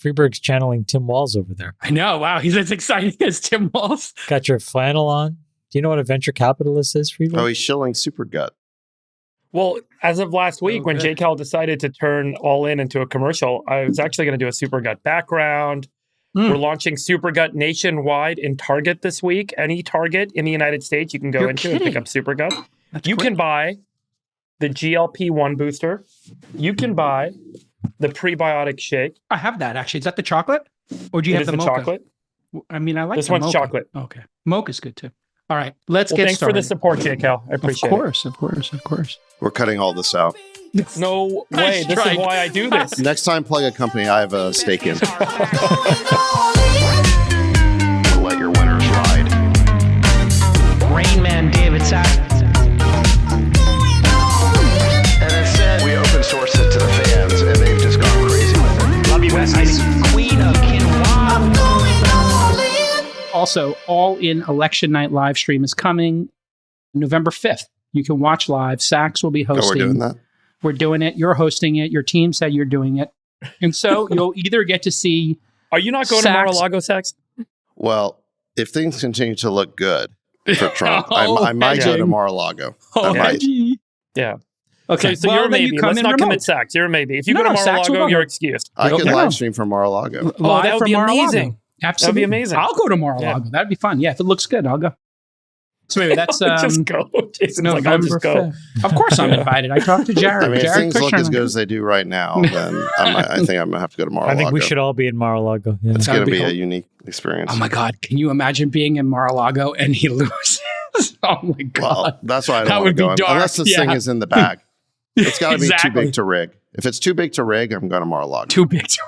Freeberg's channeling Tim Walz over there. I know. Wow. He's as exciting as Tim Walz. Got your flannel on. Do you know what a venture capitalist is, Freeberg? Oh, he's shilling Supergut. Well, as of last week, when good. JCal decided to turn All In into a commercial, I was actually going to do a Supergut background. We're launching Supergut nationwide in Target this week. Any Target in the United States you can go into and pick up Supergut. You can buy the GLP-1 booster. You can buy the prebiotic shake. I have that, actually. Is that the chocolate? Or do you It have is the mocha? chocolate. I mean, I like This the one's mocha. chocolate. Okay. Mocha's good, too. All right. Let's Well, get thanks started. for the support, JCal. I appreciate Of course. We're cutting all this out. it. No way. This is why I do this. Next time, plug a company I have a stake in. Let your winners ride. Rain Man David Sack. And instead, we open source it to the fans, and they've just gone crazy with it. Love you, Bestie. Queen of Quinoa. Also, All In Election Night live stream is coming November 5th. You can watch live. Sax will be Oh, hosting. we're doing that? We're doing it. You're hosting it. Your team said you're doing it. And so you'll either get to see... Are you not going to Mar-a-Lago, Sax? Well, if things continue to look good for Trump, Oh, I might go to Benji. Mar-a-Lago. Oh, I might. Benji. Yeah. Okay. So well, you're a then maybe. you come Let's in not remote. commit Sax. You're a maybe. If you No, go to no, Sax will Mar-a-Lago, go. you're excused. I can Okay. live stream from Mar-a-Lago. Oh, that would from be Mar-a-Lago. amazing. Absolutely. That'd be amazing. I'll go to Mar-a-Lago. That'd be fun. Yeah, if it looks good, I'll go. So maybe that's just go. Jason's like, I'll just go. 5th. Of course I'm invited. I talked to Jared. I mean, if Jared things look Kushner. as good as they do right now, then I think I'm going to have to go to Mar-a-Lago. I think we should all be in Mar-a-Lago. Yeah. It's going to That'd be be a cool. unique experience. Oh my God. Can you imagine being in Mar-a-Lago and he loses? Oh my God. Well, that's why I That don't want would to be go. dark. Unless this Yeah. thing is in the bag. It's got to be too Exactly. big to rig. If it's too big to rig, I'm going to Mar-a-Lago. Too big to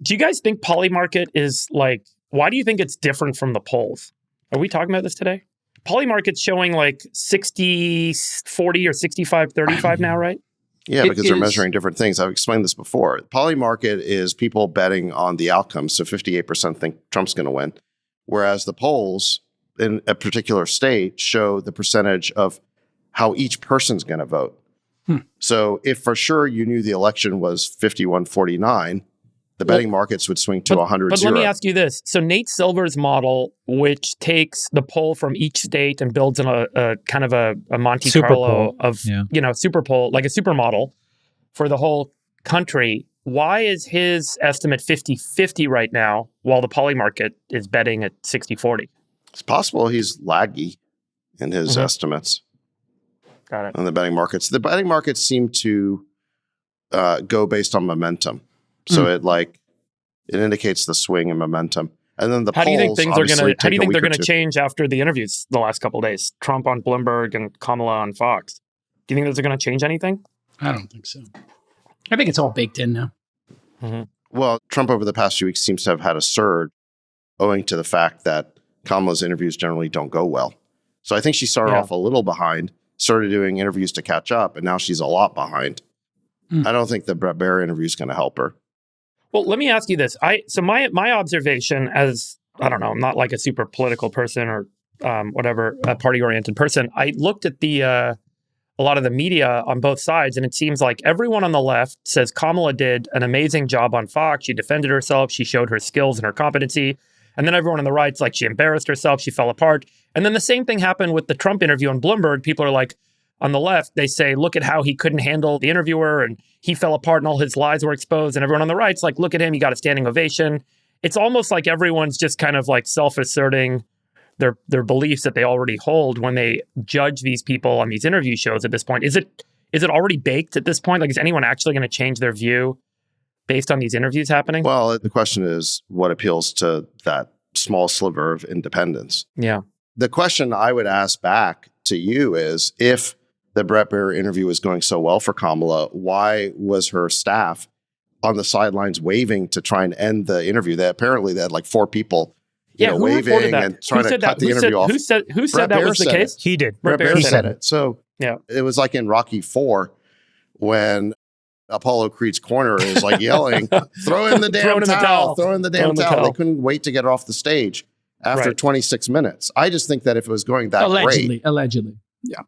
Do you guys think Polymarket is like, why do you think it's different from the polls? Are we talking about this today? Polymarket's showing like 60-40 or 65-35 now, right? Yeah, It because they're is- measuring different things. I've explained this before. Polymarket is people betting on the outcome. So 58% think Trump's going to win. Whereas the polls in a particular state show the percentage of how each person's going to vote. So if for sure you knew the election was 51-49, the betting markets would swing to 100-0. But let me ask you this. So Nate Silver's model, which takes the poll from each state and builds in a kind of a Monte Super Carlo poll. of, Yeah. super poll, like a supermodel for the whole country. Why is his estimate 50-50 right now while the Polymarket is betting at 60-40? It's possible he's laggy in his estimates Got it. on the betting markets. The betting markets seem to go based on momentum. So it indicates the swing in momentum. And then the How do you think polls things are obviously going to? How do take you a think they're week or going to two. change after the interviews the last couple of days? Trump on Bloomberg and Kamala on Fox. Do you think those are going to change anything? I don't think so. I think it's all baked in now. Well, Trump over the past few weeks seems to have had a surge owing to the fact that Kamala's interviews generally don't go well. So I think she started off a little behind, started doing interviews to catch up, and now she's a lot behind. I don't think the Brett Baier interview is going to help her. Well, let me ask you this. So my observation as, I don't know, I'm not like a super political person or whatever, a party-oriented person. I looked at a lot of the media on both sides, and it seems like everyone on the left says Kamala did an amazing job on Fox. She defended herself. She showed her skills and her competency. And then everyone on the right's like, she embarrassed herself. She fell apart. And then the same thing happened with the Trump interview on Bloomberg. People are like, on the left, they say, look at how he couldn't handle the interviewer and he fell apart and all his lies were exposed. And everyone on the right's like, look at him, he got a standing ovation. It's almost like everyone's just kind of like self-asserting their beliefs that they already hold when they judge these people on these interview shows at this point. Is it already baked at this point? Like, is anyone actually going to change their view based on these interviews happening? Well, the question is what appeals to that small sliver of independence? Yeah. The question I would ask back to you is, if the Brett Baier interview was going so well for Kamala, why was her staff on the sidelines waving to try and end the interview? They had like 4 people Who waving reported that? and trying Who to said cut that? the interview off. Who said Brett that Baier was the said case? He did. Brett Baier said it. So yeah, it was like in Rocky IV when Apollo Creed's corner is like yelling, throw in the damn towel, throw in the damn towel. They couldn't wait to get off the stage after 26 minutes. I just think that if it was going that great. Allegedly. Yeah.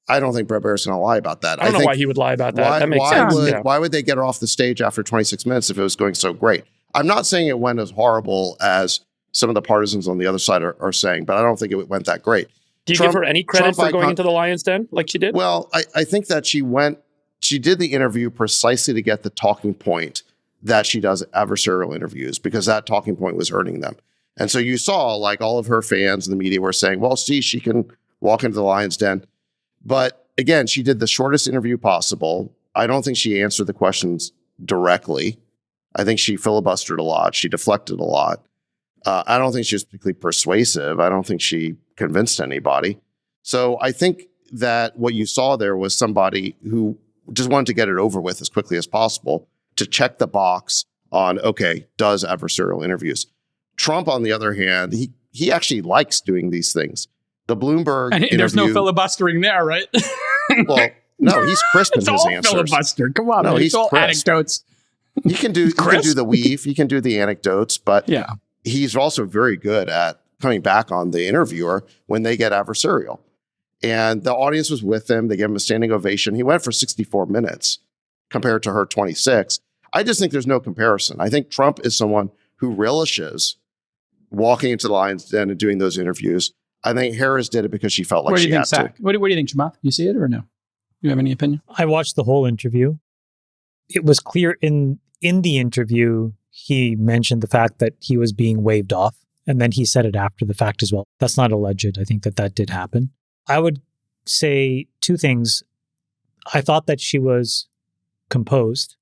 I don't think Brett Baer's going to lie about that. I don't know think why he would lie about that. That makes sense. Why would they get off the stage after 26 minutes if it was going so great? I'm not saying it went as horrible as some of the partisans on the other side are saying, but I don't think it went that great. Do you give her any credit for going into the lion's den like she did? Well, I think that she did the interview precisely to get the talking point that she does adversarial interviews, because that talking point was earning them. And so you saw like all of her fans in the media were saying, well, see, she can walk into the lion's den. But again, she did the shortest interview possible. I don't think she answered the questions directly. I think she filibustered a lot. She deflected a lot. I don't think she was particularly persuasive. I don't think she convinced anybody. So I think that what you saw there was somebody who just wanted to get it over with as quickly as possible to check the box on, okay, does adversarial interviews. Trump, on the other hand, he actually likes doing these things. The Bloomberg interview, there's no filibustering there, right? Well, no, he's crisp in it's his all answers. filibuster. Come on, No, man. he's It's all crisp. anecdotes. He can do the weave. He can do the anecdotes, but Yeah. he's also very good at coming back on the interviewer when they get adversarial. And the audience was with him. They gave him a standing ovation. He went for 64 minutes compared to her 26. I just think there's no comparison. I think Trump is someone who relishes walking into the lion's den and doing those interviews. I think Harris did it because she felt like What do she you had think, Zach? to. What do you think, Chamath? You see it or no? You have any opinion? I watched the whole interview. It was clear in the interview, he mentioned the fact that he was being waved off. And then he said it after the fact as well. That's not alleged. I think that did happen. I would say two things. I thought that she was composed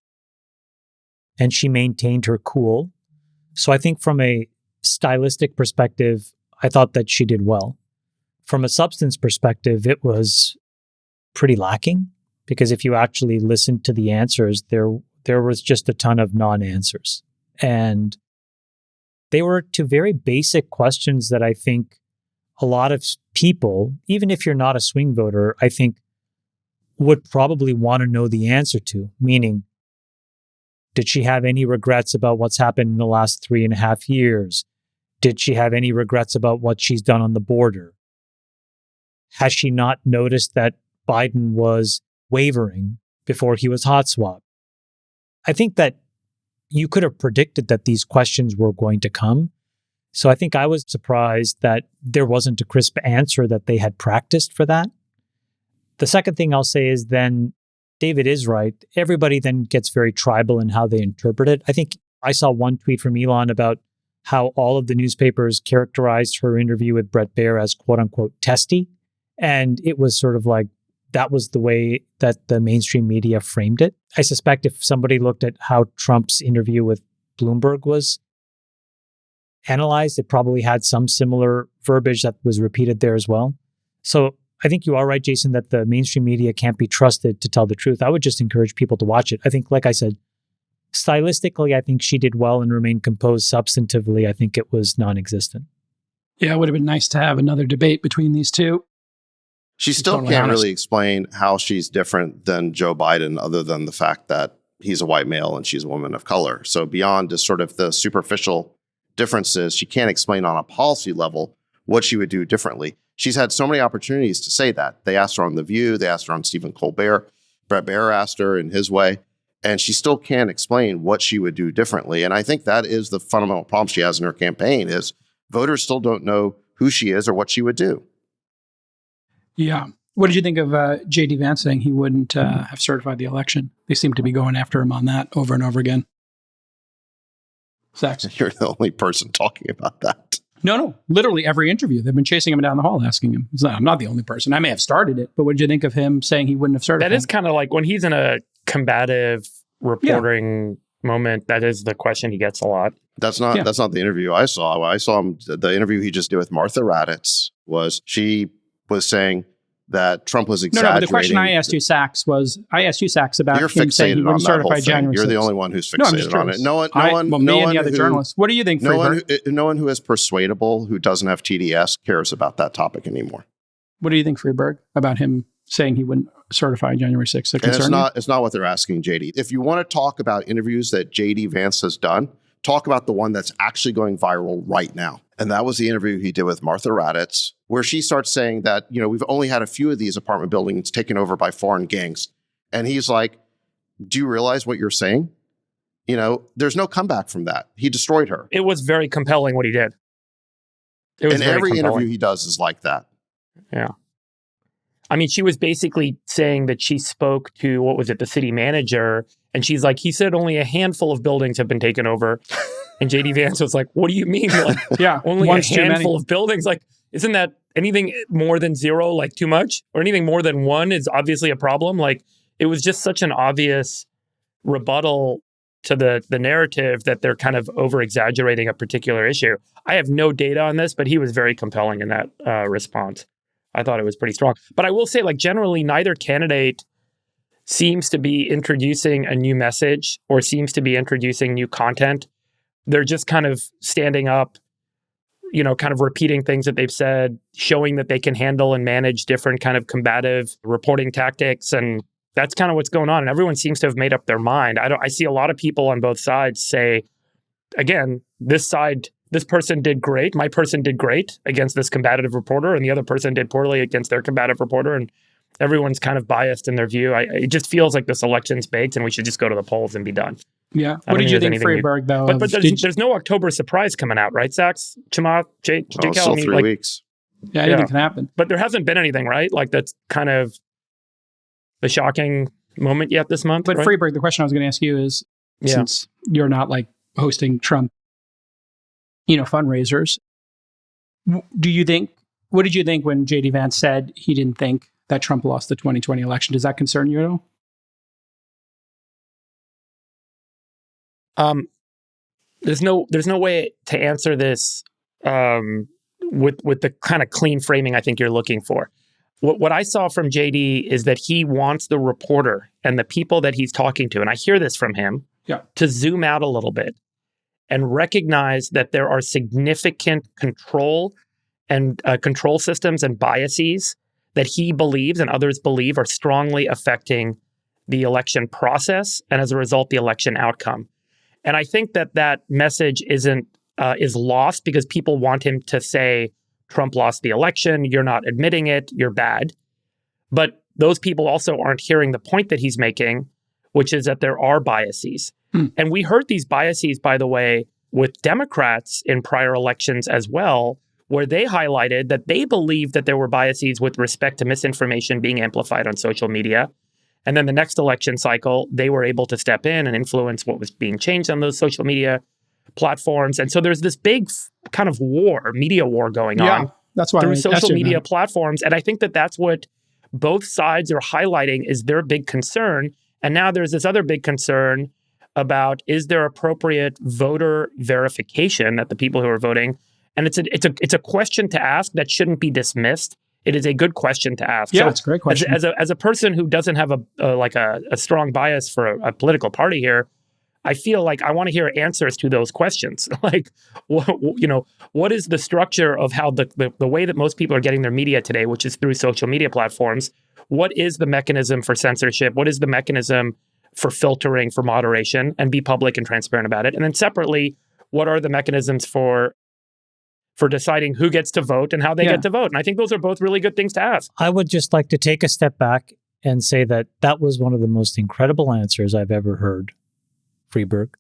and she maintained her cool. So I think from a stylistic perspective, I thought that she did well. From a substance perspective, it was pretty lacking, because if you actually listened to the answers, there was just a ton of non-answers. And they were to very basic questions that I think a lot of people, even if you're not a swing voter, I think would probably want to know the answer to, meaning, did she have any regrets about what's happened in the last 3.5 years? Did she have any regrets about what she's done on the border? Has she not noticed that Biden was wavering before he was hot swapped? I think that you could have predicted that these questions were going to come. So I think I was surprised that there wasn't a crisp answer, that they had practiced for that. The second thing I'll say is then David is right. Everybody then gets very tribal in how they interpret it. I think I saw one tweet from Elon about how all of the newspapers characterized her interview with Brett Baer as quote unquote testy. And it was sort of like, that was the way that the mainstream media framed it. I suspect if somebody looked at how Trump's interview with Bloomberg was analyzed, it probably had some similar verbiage that was repeated there as well. So I think you are right, Jason, that the mainstream media can't be trusted to tell the truth. I would just encourage people to watch it. I think, like I said, stylistically, I think she did well and remained composed. Substantively, I think it was non-existent. Yeah, it would have been nice to have another debate between these two. She still Totally can't honest. really explain how she's different than Joe Biden, other than the fact that he's a white male and she's a woman of color. So beyond just sort of the superficial differences, she can't explain on a policy level what she would do differently. She's had so many opportunities to say that. They asked her on The View. They asked her on Stephen Colbert. Brett Baer asked her in his way. And she still can't explain what she would do differently. And I think that is the fundamental problem she has in her campaign, is voters still don't know who she is or what she would do. Yeah. What did you think of J.D. Vance saying he wouldn't have certified the election? They seem to be going after him on that over and over again. Zach? You're the only person talking about that. No. Literally every interview. They've been chasing him down the hall asking him. I'm not the only person. I may have started it, but what did you think of him saying he wouldn't have certified? That is kind of like when he's in a combative reporting moment, that is the question he gets a lot. That's not the interview I saw. I saw him, the interview he just did with Martha Raddatz she was saying that Trump was exaggerating. No, but the question I asked you, Sachs, about You're him saying he fixated on wouldn't that whole certify thing. January 6th. You're the only one who's No, I'm just fixated on it. curious. No one, and the other who, journalists. What do you think, Freeberg? no one who is persuadable, who doesn't have TDS, cares about that topic anymore. What do you think, Freeberg, about him saying he wouldn't certify January 6th? And it's not what they're asking JD. If you want to talk about interviews that JD Vance has done, talk about the one that's actually going viral right now. And that was the interview he did with Martha Raddatz, where she starts saying that, we've only had a few of these apartment buildings taken over by foreign gangs. And he's like, do you realize what you're saying? There's no comeback from that. He destroyed her. It was very compelling what he did. It was and very every compelling. interview he does is like that. Yeah. I mean, she was basically saying that she spoke to, what was it, the city manager, and she's like, he said only a handful of buildings have been taken over. And JD Vance was like, what do you mean? Like, Yeah, only a one's too handful many. of buildings? Like, isn't that anything more than zero, like too much? Or anything more than one is obviously a problem? Like, it was just such an obvious rebuttal to the narrative that they're kind of over-exaggerating a particular issue. I have no data on this, but he was very compelling in that response. I thought it was pretty strong. But I will say, like, generally, neither candidate seems to be introducing a new message or seems to be introducing new content. They're just kind of standing up, kind of repeating things that they've said, showing that they can handle and manage different kind of combative reporting tactics. And that's kind of what's going on. And everyone seems to have made up their mind. I see a lot of people on both sides say, again, this person did great. My person did great against this combative reporter, and the other person did poorly against their combative reporter. And everyone's kind of biased in their view. It just feels like this election's baked, and we should just go to the polls and be done. Yeah. What did you think, Freeberg, though? But there's no October surprise coming out, right, Sachs? Chamath, Jake, Still 3 weeks. Yeah, anything can happen. But there hasn't been anything, right? Like, that's kind of the shocking moment yet this month. But right? Freeberg, the question I was going to ask you is, since you're not like hosting Trump, fundraisers, what did you think when JD Vance said he didn't think that Trump lost the 2020 election? Does that concern you at all? There's no way to answer this with the kind of clean framing I think you're looking for. What I saw from JD is that he wants the reporter and the people that he's talking to, and I hear this from him, to zoom out a little bit and recognize that there are significant control systems and biases that he believes and others believe are strongly affecting the election process and, as a result, the election outcome. And I think that message is lost because people want him to say, Trump lost the election, you're not admitting it, you're bad. But those people also aren't hearing the point that he's making, which is that there are biases. And we heard these biases, by the way, with Democrats in prior elections as well, where they highlighted that they believed that there were biases with respect to misinformation being amplified on social media. And then the next election cycle, they were able to step in and influence what was being changed on those social media platforms. And so there's this big kind of media war going on that's why through social media platforms. And I think that that's what both sides are highlighting is their big concern. And now there's this other big concern about, is there appropriate voter verification that the people who are voting? And it's a question to ask that shouldn't be dismissed. It is a good question to ask. Yeah, it's a great question. As a person who doesn't have a strong bias for a political party here, I feel like I want to hear answers to those questions. Like, what is the structure of how the way that most people are getting their media today, which is through social media platforms? What is the mechanism for censorship? What is the mechanism for filtering, for moderation, and be public and transparent about it? And then separately, what are the mechanisms for deciding who gets to vote and how they get to vote? And I think those are both really good things to ask. I would just like to take a step back and say that was one of the most incredible answers I've ever heard, Freeberg.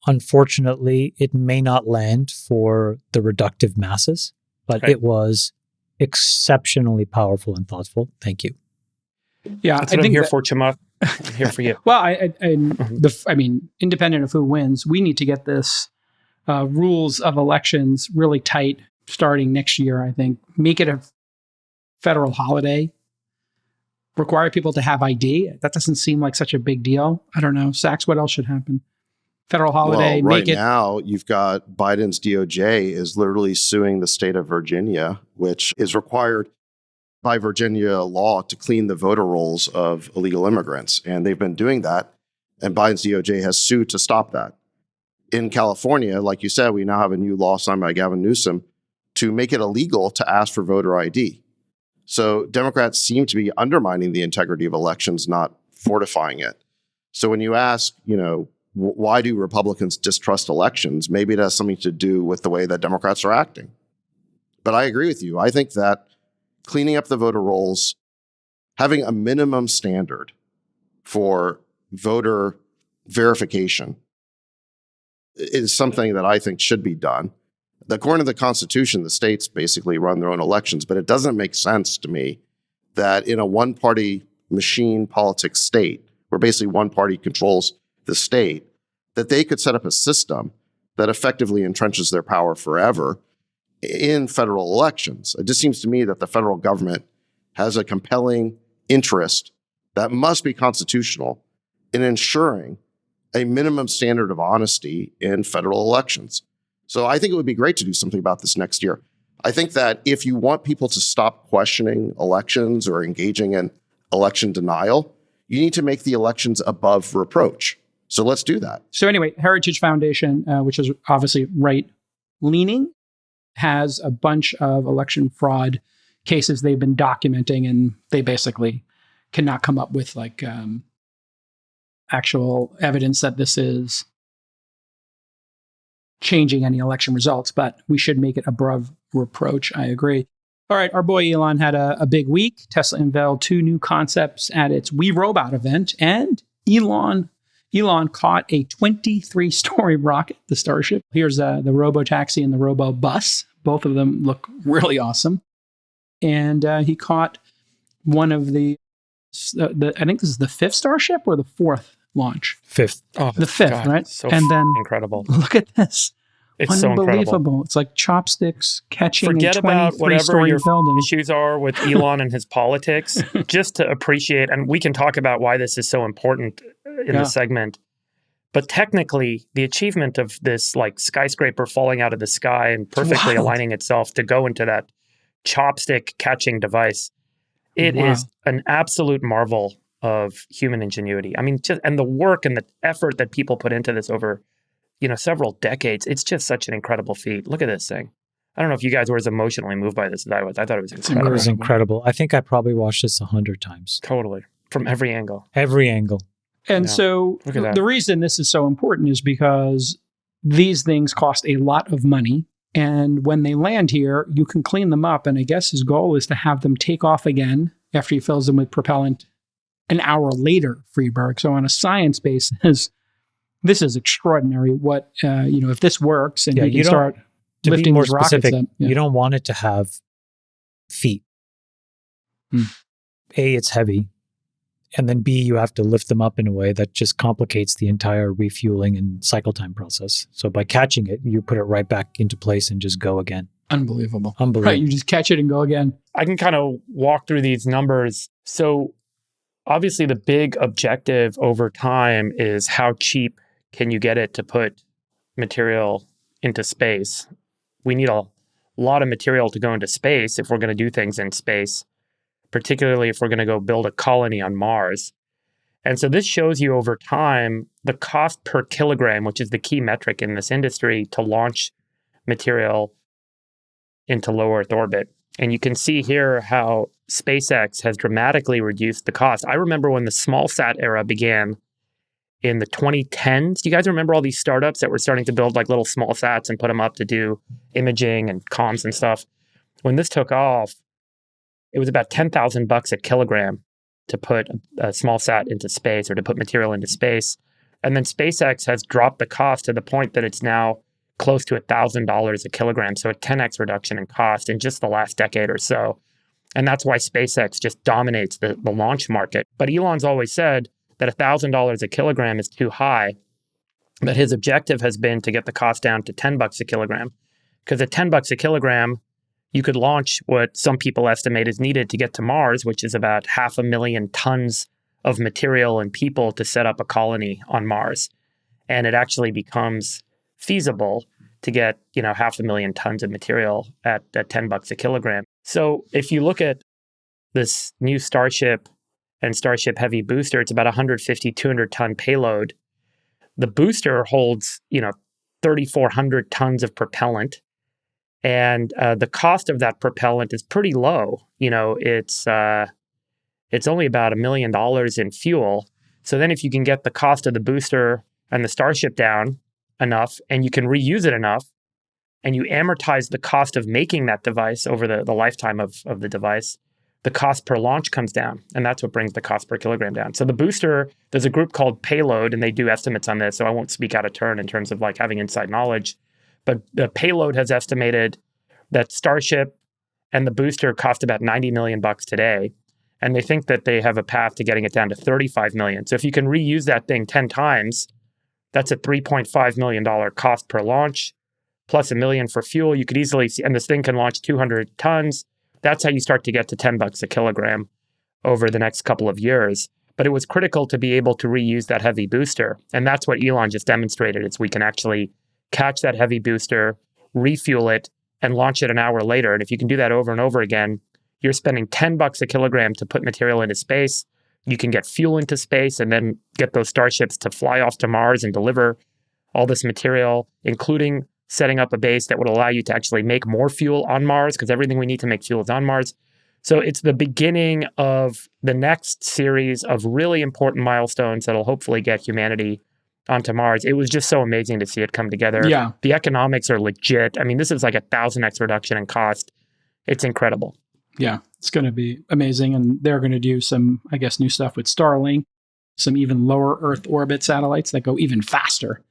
Unfortunately, it may not land for the reductive masses, but it was exceptionally powerful and thoughtful. Thank you. Yeah, that's what I'm here for, Chamath. I'm here for you. Well, I mean, independent of who wins, we need to get this rules of elections really tight starting next year, I think. Make it a federal holiday. Require people to have ID. That doesn't seem like such a big deal. I don't know. Sachs, what else should happen? Federal holiday. Well, now you've got Biden's DOJ is literally suing the state of Virginia, which is required by Virginia law to clean the voter rolls of illegal immigrants. And they've been doing that. And Biden's DOJ has sued to stop that. In California, like you said, we now have a new law signed by Gavin Newsom to make it illegal to ask for voter ID. So Democrats seem to be undermining the integrity of elections, not fortifying it. So when you ask, why do Republicans distrust elections? Maybe it has something to do with the way that Democrats are acting. But I agree with you. I think that cleaning up the voter rolls, having a minimum standard for voter verification is something that I think should be done. According to the Constitution, the states basically run their own elections, but it doesn't make sense to me that in a one-party machine politics state, where basically one party controls the state, that they could set up a system that effectively entrenches their power forever in federal elections. It just seems to me that the federal government has a compelling interest that must be constitutional in ensuring a minimum standard of honesty in federal elections. So I think it would be great to do something about this next year. I think that if you want people to stop questioning elections or engaging in election denial, you need to make the elections above reproach. So let's do that. So anyway, Heritage Foundation, which is obviously right-leaning, has a bunch of election fraud cases they've been documenting, and they basically cannot come up with like actual evidence that this is changing any election results, but we should make it above reproach. I agree. All right, our boy Elon had a big week. Tesla unveiled 2 new concepts at its We Robot event, and Elon caught a 23-story rocket, the Starship. Here's the Robotaxi and the Robobus. Both of them look really awesome. And he caught one of the I think this is the 5th Starship or the 4th launch? 5th. Oh, the 5th, God, right? So and then incredible. Look at this. It's so incredible. Unbelievable. It's like chopsticks catching Forget a about whatever 23-story your building. issues are with Elon and his politics, just to appreciate, and we can talk about why this is so important in the segment. But technically, the achievement of this like skyscraper falling out of the sky and perfectly aligning itself to go into that chopstick catching device, it is an absolute marvel of human ingenuity. I mean, and the work and the effort that people put into this over several decades, it's just such an incredible feat. Look at this thing. I don't know if you guys were as emotionally moved by this as I was. I thought it was incredible. It was incredible. I think I probably watched this 100 times. Totally. From every angle. Every angle. And so the reason this is so important is because these things cost a lot of money. And when they land here, you can clean them up. And I guess his goal is to have them take off again after he fills them with propellant an hour later, Friedberg. So on a science basis, this is extraordinary. What, if this works and you can start lifting more these rockets specific, up, you don't want it to have feet. A, it's heavy. And then B, you have to lift them up in a way that just complicates the entire refueling and cycle time process. So by catching it, you put it right back into place and just go again. Unbelievable. Unbelievable. Right, you just catch it and go again. I can kind of walk through these numbers. So obviously the big objective over time is how cheap can you get it to put material into space. We need a lot of material to go into space if we're going to do things in space, particularly if we're going to go build a colony on Mars. And so this shows you over time the cost per kilogram, which is the key metric in this industry, to launch material into low Earth orbit. And you can see here how SpaceX has dramatically reduced the cost. I remember when the small sat era began in the 2010s. Do you guys remember all these startups that were starting to build like little small sats and put them up to do imaging and comms and stuff? When this took off, it was about $10,000 a kilogram to put a small sat into space or to put material into space. And then SpaceX has dropped the cost to the point that it's now close to $1,000 a kilogram. So a 10x reduction in cost in just the last decade or so. And that's why SpaceX just dominates the launch market. But Elon's always said that $1,000 a kilogram is too high. But his objective has been to get the cost down to $10 a kilogram. Because at $10 a kilogram, you could launch what some people estimate is needed to get to Mars, which is about 500,000 tons of material and people to set up a colony on Mars. And it actually becomes feasible to get, 500,000 tons of material at $10 a kilogram. So if you look at this new Starship and Starship Heavy booster, it's about 150, 200 ton payload. The booster holds, 3,400 tons of propellant. And the cost of that propellant is pretty low. It's only about $1 million in fuel. So then if you can get the cost of the booster and the Starship down enough, and you can reuse it enough, and you amortize the cost of making that device over the lifetime of the device, the cost per launch comes down. And that's what brings the cost per kilogram down. So the booster, there's a group called Payload, and they do estimates on this. So I won't speak out of turn in terms of like having inside knowledge. But the Payload has estimated that Starship and the booster cost about $90 million today. And they think that they have a path to getting it down to $35 million. So if you can reuse that thing 10 times, that's a $3.5 million cost per launch, plus $1 million for fuel. You could easily see, and this thing can launch 200 tons. That's how you start to get to $10 a kilogram over the next couple of years. But it was critical to be able to reuse that heavy booster. And that's what Elon just demonstrated, is we can actually catch that heavy booster, refuel it, and launch it an hour later. And if you can do that over and over again, you're spending $10 a kilogram to put material into space. You can get fuel into space and then get those starships to fly off to Mars and deliver all this material, including setting up a base that would allow you to actually make more fuel on Mars, because everything we need to make fuel is on Mars. So it's the beginning of the next series of really important milestones that'll hopefully get humanity onto Mars. It was just so amazing to see it come together. Yeah. The economics are legit. I mean, this is like 1,000x reduction in cost. It's incredible. Yeah, it's going to be amazing. And they're going to do some, I guess, new stuff with Starlink, some even lower Earth orbit satellites that go even faster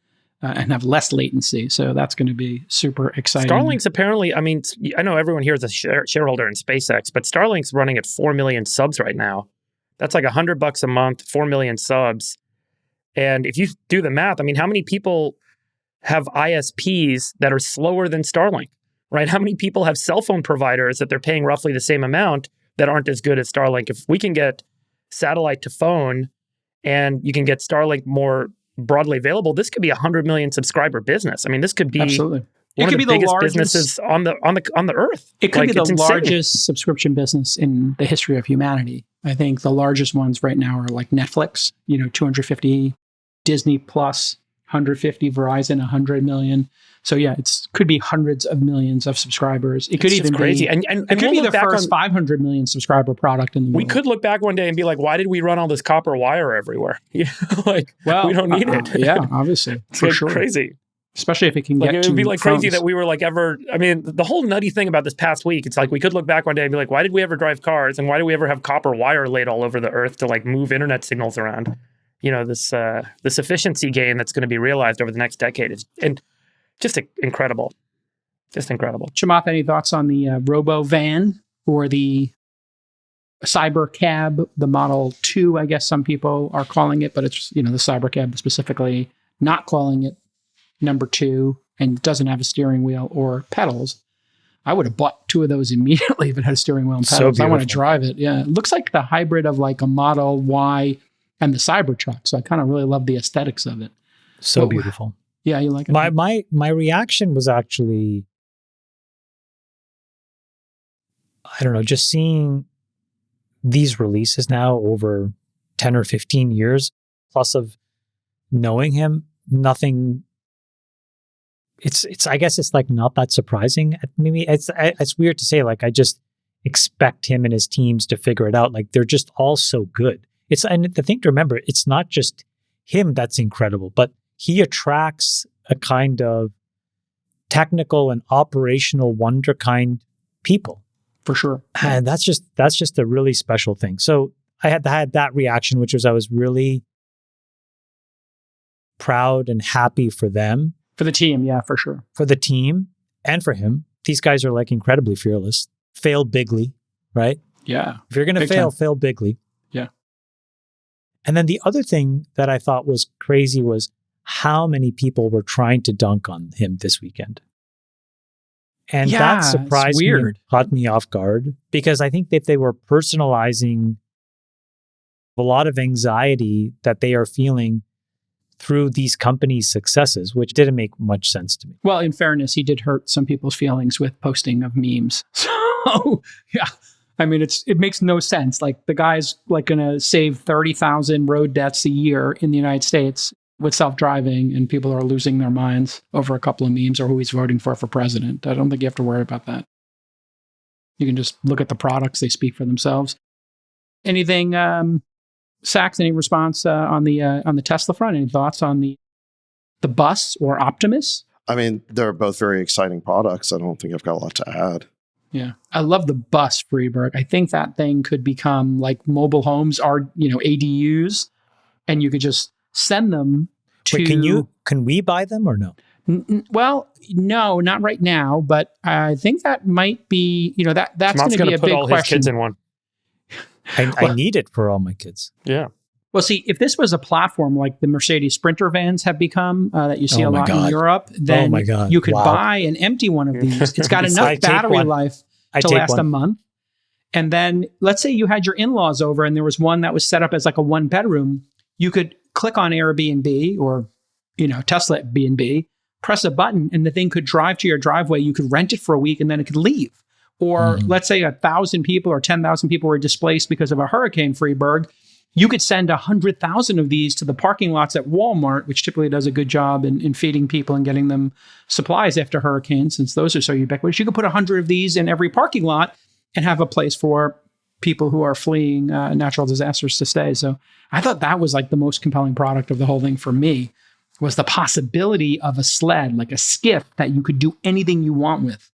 and have less latency. So that's going to be super exciting. Starlink's apparently, I mean, I know everyone here is a shareholder in SpaceX, but Starlink's running at 4 million subs right now. That's like $100 a month, 4 million subs. And if you do the math, I mean, how many people have ISPs that are slower than Starlink, right? How many people have cell phone providers that they're paying roughly the same amount that aren't as good as Starlink? If we can get satellite to phone and you can get Starlink more broadly available, this could be 100 million subscriber business. I mean, this could be absolutely one of the biggest businesses on the earth. It could like, be the insane. largest subscription business in the history of humanity. I think the largest ones right now are like Netflix, 250, Disney Plus, 150, Verizon, 100 million. So yeah, could be hundreds of millions of subscribers. It could even crazy. be, and it could be the first 500 million subscriber product in the world. We could look back one day and be like, why did we run all this copper wire everywhere? We don't need it. Yeah, obviously. It's for like sure. Crazy. Especially if it can get to it would be like phones. crazy that we were like ever, I mean, the whole nutty thing about this past week, it's like we could look back one day and be like, why did we ever drive cars? And why do we ever have copper wire laid all over the earth to like move internet signals around? This efficiency gain that's going to be realized over the next decade is just incredible. Just incredible. Chamath, any thoughts on the Robo Van or the Cyber Cab, the Model 2, I guess some people are calling it, but it's, the Cyber Cab specifically not calling it number 2 and doesn't have a steering wheel or pedals. I would have bought 2 of those immediately if it had a steering wheel and pedals. So I want to drive it. Yeah. It looks like the hybrid of like a Model Y and the Cybertruck. So I kind of really love the aesthetics of it. So beautiful. Yeah, you like it? My reaction was actually, I don't know, just seeing these releases now over 10 or 15 years, plus of knowing him, nothing. It's. I guess it's like not that surprising. Maybe it's weird to say. Like I just expect him and his teams to figure it out. Like they're just all so good. And the thing to remember, it's not just him that's incredible, but he attracts a kind of technical and operational wonder kind people. For sure. And that's just a really special thing. So I had that reaction, which was I was really proud and happy for them. For the team, yeah, for sure. For the team and for him. These guys are like incredibly fearless. Fail bigly, right? Yeah. If you're going to fail bigly. Yeah. And then the other thing that I thought was crazy was how many people were trying to dunk on him this weekend. And that surprised me, and caught me off guard, because I think that they were personalizing a lot of anxiety that they are feeling through these companies' successes, which didn't make much sense to me. Well, in fairness, he did hurt some people's feelings with posting of memes. So, yeah. I mean, it makes no sense. Like the guy's like going to save 30,000 road deaths a year in the United States with self-driving, and people are losing their minds over a couple of memes or who he's voting for president. I don't think you have to worry about that. You can just look at the products. They speak for themselves. Anything, Sachs, any response on the Tesla front? Any thoughts on the the bus or Optimus. I mean, they're both very exciting products. I don't think I've got a lot to add. Yeah. I love the bus, Freeberg. I think that thing could become like mobile homes are, ADUs, and you could just send them to... Wait, can we buy them or no? Well, no, not right now, but I think that might be, that's going to be a put big all question. his kids in one. I need it for all my kids. Yeah. Well, see, if this was a platform like the Mercedes Sprinter vans have become, that you see Oh a my lot in God. Europe, then my God. you could Wow. buy an empty one of these. It's got I enough take battery one. life I to take last a one. month. And then let's say you had your in-laws over and there was one that was set up as like a one bedroom. You could click on Airbnb or, Tesla B&B, press a button and the thing could drive to your driveway. You could rent it for a week and then it could leave. Or let's say 1,000 people or 10,000 people were displaced because of a hurricane, Freeberg. You could send 100,000 of these to the parking lots at Walmart, which typically does a good job in feeding people and getting them supplies after hurricanes, since those are so ubiquitous. You could put 100 of these in every parking lot and have a place for people who are fleeing natural disasters to stay. So I thought that was like the most compelling product of the whole thing for me, was the possibility of a sled, like a skiff that you could do anything you want with.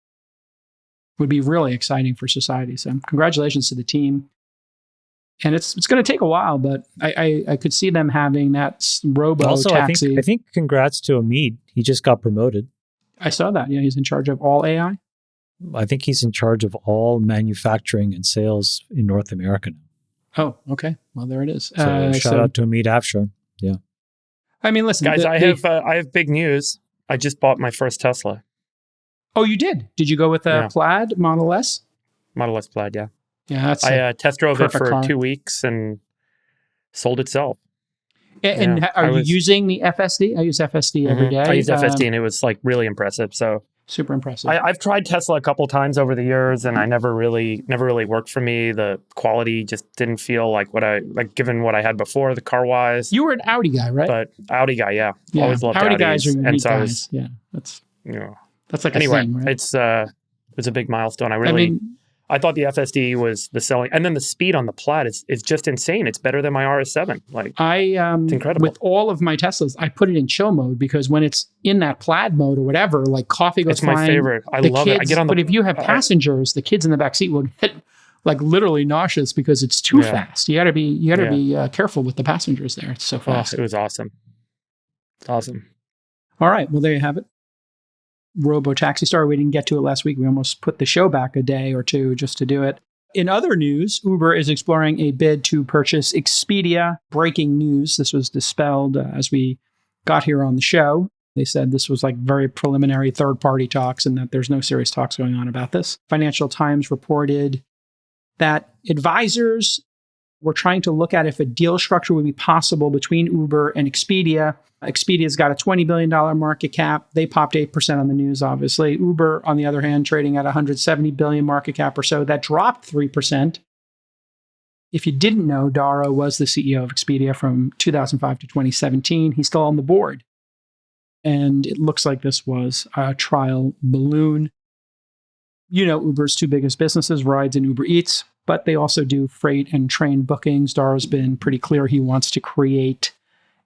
Would be really exciting for society. So congratulations to the team. And it's going to take a while, but I could see them having that Robotaxi. Also, I think congrats to Amit. He just got promoted. I saw that. Yeah, he's in charge of all AI. I think he's in charge of all manufacturing and sales in North America now. Oh, okay. Well, there it is. So shout out to Amit Afshar. Yeah. I mean, listen, Guys, I have big news. I just bought my first Tesla. Oh, you did? Did you go with a Plaid Model S? Model S Plaid, yeah. Yeah, that's. I test drove it for car. 2 weeks and sold itself. And are you using the FSD? I use FSD every day. I use FSD and it was like really impressive. So super impressive. I've tried Tesla a couple times over the years and I never really worked for me. The quality just didn't feel like given what I had before, the car wise. You were an Audi guy, right? But Audi guy, yeah. Always loved Audi Audis. guys are unique and so guys. Yeah, that's like a thing, right? It's a big milestone. I thought the FSD was the selling, and then the speed on the Plaid is just insane. It's better than my RS7. It's incredible. With all of my Teslas, I put it in chill mode because when it's in that Plaid mode or whatever, like coffee goes flying. It's my favorite. I love it. I get on but if you have passengers, the kids in the back seat will get like literally nauseous because it's too fast. You got to be careful with the passengers there. It's so fast. It was awesome. It's awesome. All right. Well, there you have it. Robotaxi story. We didn't get to it last week. We almost put the show back a day or two just to do it. In other news, Uber is exploring a bid to purchase Expedia. Breaking news. This was dispelled as we got here on the show. They said this was like very preliminary third-party talks and that there's no serious talks going on about this. Financial Times reported that advisors were trying to look at if a deal structure would be possible between Uber and Expedia. Expedia's got a $20 billion market cap. They popped 8% on the news, obviously. Uber, on the other hand, trading at $170 billion market cap or so. That dropped 3%. If you didn't know, Dara was the CEO of Expedia from 2005 to 2017. He's still on the board. And it looks like this was a trial balloon. Uber's two biggest businesses, rides and Uber Eats, but they also do freight and train bookings. Dara's been pretty clear he wants to create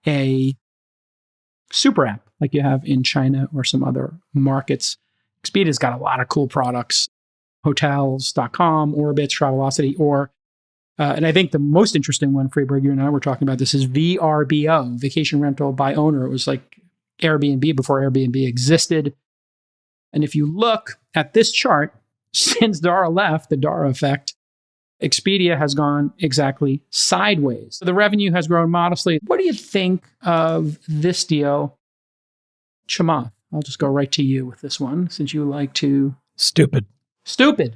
a super app like you have in China or some other markets. Expedia's got a lot of cool products. Hotels.com, Orbitz, Travelocity, and I think the most interesting one, Freeberg, you and I were talking about this, is VRBO, Vacation Rental by Owner. It was like Airbnb before Airbnb existed. And if you look at this chart, since Dara left, the Dara effect, Expedia has gone exactly sideways. The revenue has grown modestly. What do you think of this deal? Chamath, I'll just go right to you with this one, since you like to... Stupid.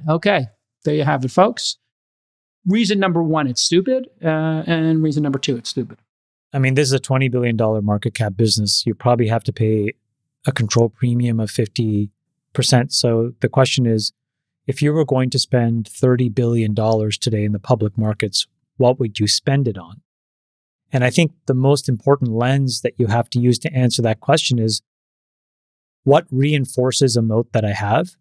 Okay. There you have it, folks. Reason number one, it's stupid. And reason number two, it's stupid. I mean, this is a $20 billion market cap business. You probably have to pay a control premium of 50%. So the question is, if you were going to spend $30 billion today in the public markets, what would you spend it on? And I think the most important lens that you have to use to answer that question is, what reinforces a moat that I have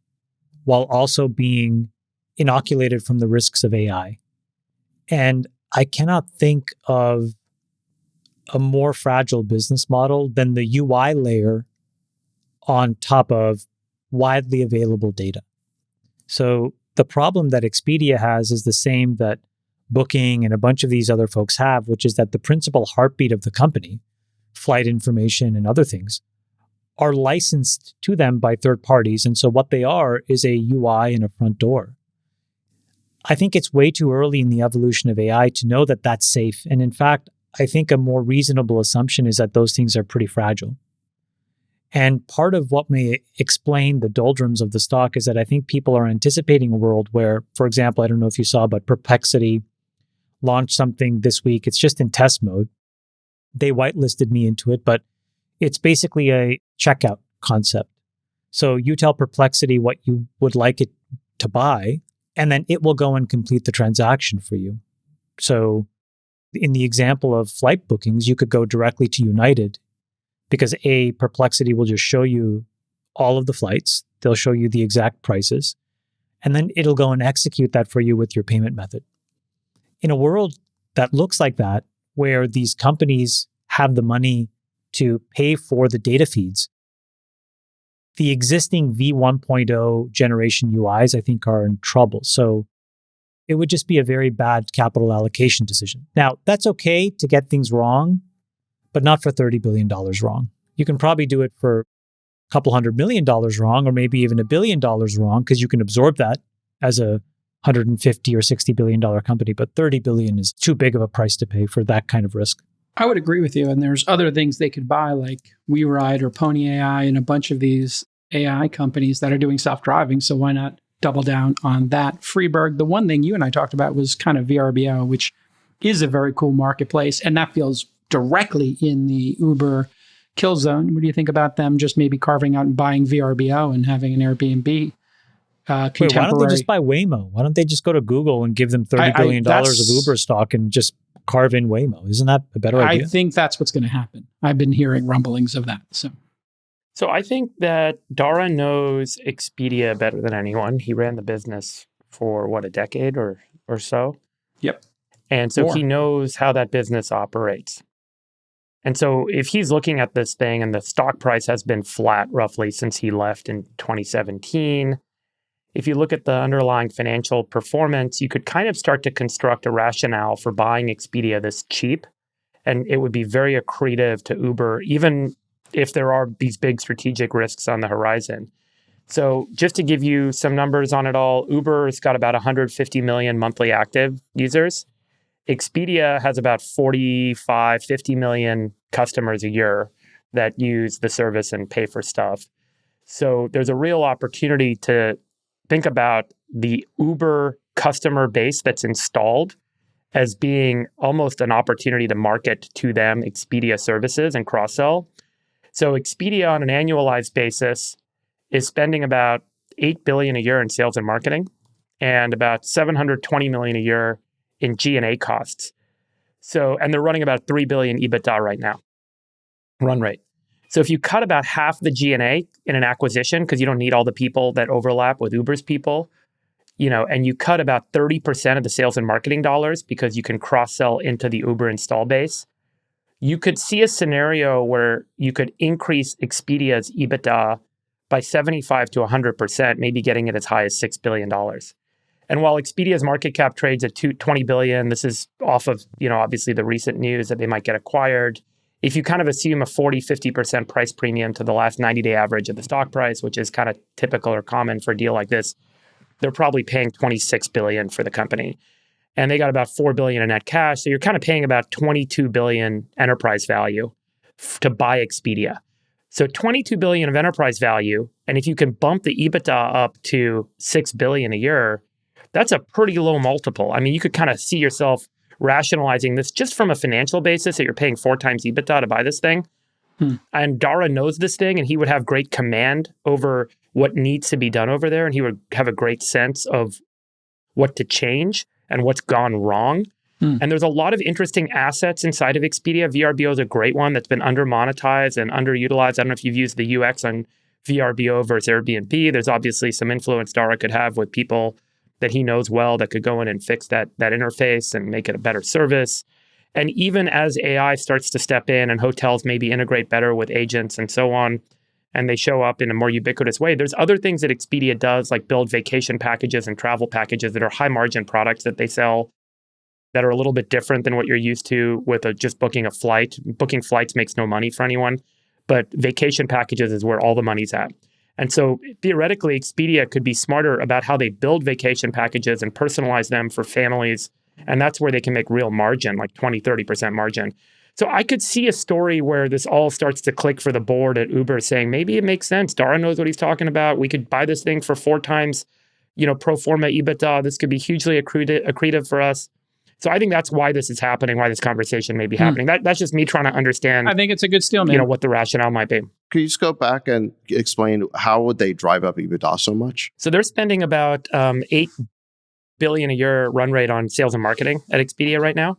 while also being inoculated from the risks of AI? And I cannot think of a more fragile business model than the UI layer on top of widely available data. So the problem that Expedia has is the same that Booking and a bunch of these other folks have, which is that the principal heartbeat of the company, flight information and other things, are licensed to them by third parties. And so what they are is a UI and a front door. I think it's way too early in the evolution of AI to know that that's safe. And in fact, I think a more reasonable assumption is that those things are pretty fragile. And part of what may explain the doldrums of the stock is that I think people are anticipating a world where, for example, I don't know if you saw, but Perplexity launched something this week. It's just in test mode. They whitelisted me into it, but it's basically a checkout concept. So you tell Perplexity what you would like it to buy, and then it will go and complete the transaction for you. So in the example of flight bookings, you could go directly to United because Perplexity will just show you all of the flights. They'll show you the exact prices, and then it'll go and execute that for you with your payment method. In a world that looks like that, where these companies have the money to pay for the data feeds, the existing V1.0 generation UIs, I think, are in trouble. So it would just be a very bad capital allocation decision. Now, that's okay to get things wrong, but not for $30 billion wrong. You can probably do it for a couple $100 million wrong, or maybe even $1 billion wrong, because you can absorb that as a $150 or $60 billion company. But $30 billion is too big of a price to pay for that kind of risk. I would agree with you. And there's other things they could buy, like WeRide or Pony AI and a bunch of these AI companies that are doing self-driving. So why not double down on that? Freeberg, the one thing you and I talked about was kind of VRBO, which is a very cool marketplace. And that feels directly in the Uber kill zone. What do you think about them just maybe carving out and buying VRBO and having an Airbnb contemporary? Wait, why don't they just buy Waymo? Why don't they just go to Google and give them $30 billion of Uber stock and just carve in Waymo? Isn't that a better idea? I think that's what's going to happen. I've been hearing rumblings of that. So I think that Dara knows Expedia better than anyone. He ran the business for, a decade or so? Yep. And so he knows how that business operates. And so if he's looking at this thing and the stock price has been flat roughly since he left in 2017, if you look at the underlying financial performance, you could kind of start to construct a rationale for buying Expedia this cheap. And it would be very accretive to Uber, even if there are these big strategic risks on the horizon. So just to give you some numbers on it all, Uber has got about 150 million monthly active users. Expedia has about 45, 50 million customers a year that use the service and pay for stuff. So there's a real opportunity to think about the Uber customer base that's installed as being almost an opportunity to market to them Expedia services and cross-sell. So Expedia on an annualized basis is spending about $8 billion a year in sales and marketing and about $720 million a year in G&A costs. So, and they're running about $3 billion EBITDA right now, run rate. So if you cut about half the G&A in an acquisition, because you don't need all the people that overlap with Uber's people, and you cut about 30% of the sales and marketing dollars because you can cross-sell into the Uber install base, you could see a scenario where you could increase Expedia's EBITDA by 75 to 100%, maybe getting it as high as $6 billion. And while Expedia's market cap trades at $20 billion, this is off of, obviously the recent news that they might get acquired. If you kind of assume a 40, 50% price premium to the last 90-day average of the stock price, which is kind of typical or common for a deal like this, they're probably paying $26 billion for the company. And they got about $4 billion in net cash. So you're kind of paying about $22 billion enterprise value to buy Expedia. So $22 billion of enterprise value. And if you can bump the EBITDA up to $6 billion a year, that's a pretty low multiple. I mean, you could kind of see yourself rationalizing this just from a financial basis that you're paying 4 times EBITDA to buy this thing. And Dara knows this thing, and he would have great command over what needs to be done over there. And he would have a great sense of what to change and what's gone wrong. And there's a lot of interesting assets inside of Expedia. VRBO is a great one that's been under-monetized and underutilized. I don't know if you've used the UX on VRBO versus Airbnb. There's obviously some influence Dara could have with people that he knows well that could go in and fix that interface and make it a better service. And even as AI starts to step in and hotels maybe integrate better with agents and so on, and they show up in a more ubiquitous way, there's other things that Expedia does, like build vacation packages and travel packages that are high margin products that they sell that are a little bit different than what you're used to with just booking a flight. Booking flights makes no money for anyone, but vacation packages is where all the money's at. And so theoretically, Expedia could be smarter about how they build vacation packages and personalize them for families. And that's where they can make real margin, like 20, 30% margin. So I could see a story where this all starts to click for the board at Uber saying, maybe it makes sense. Dara knows what he's talking about. We could buy this thing for 4 times, pro forma EBITDA. This could be hugely accretive for us. So I think that's why this is happening, why this conversation may be happening. That's just me trying to understand. I think it's a good steal, man. What the rationale might be. Could you just go back and explain how would they drive up EBITDA so much? So they're spending about $8 billion a year run rate on sales and marketing at Expedia right now.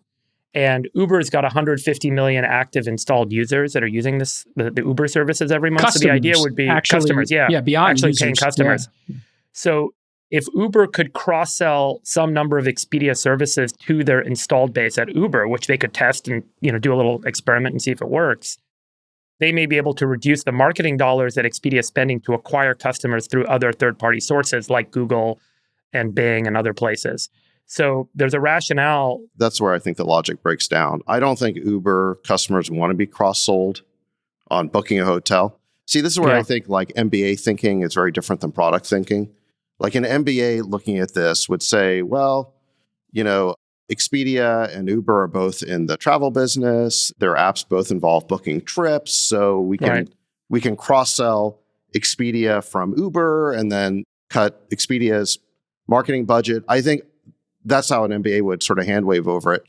And Uber's got 150 million active installed users that are using the Uber services every month. Customers, so the idea would be customers, beyond actually users, paying customers. Yeah. So if Uber could cross-sell some number of Expedia services to their installed base at Uber, which they could test and do a little experiment and see if it works, they may be able to reduce the marketing dollars that Expedia is spending to acquire customers through other third-party sources like Google and Bing and other places. So there's a rationale. That's where I think the logic breaks down. I don't think Uber customers want to be cross-sold on booking a hotel. See, this is where I think like MBA thinking is very different than product thinking. Like an MBA looking at this would say, well, Expedia and Uber are both in the travel business. Their apps both involve booking trips. So we can cross-sell Expedia from Uber and then cut Expedia's marketing budget. I think that's how an MBA would sort of hand wave over it.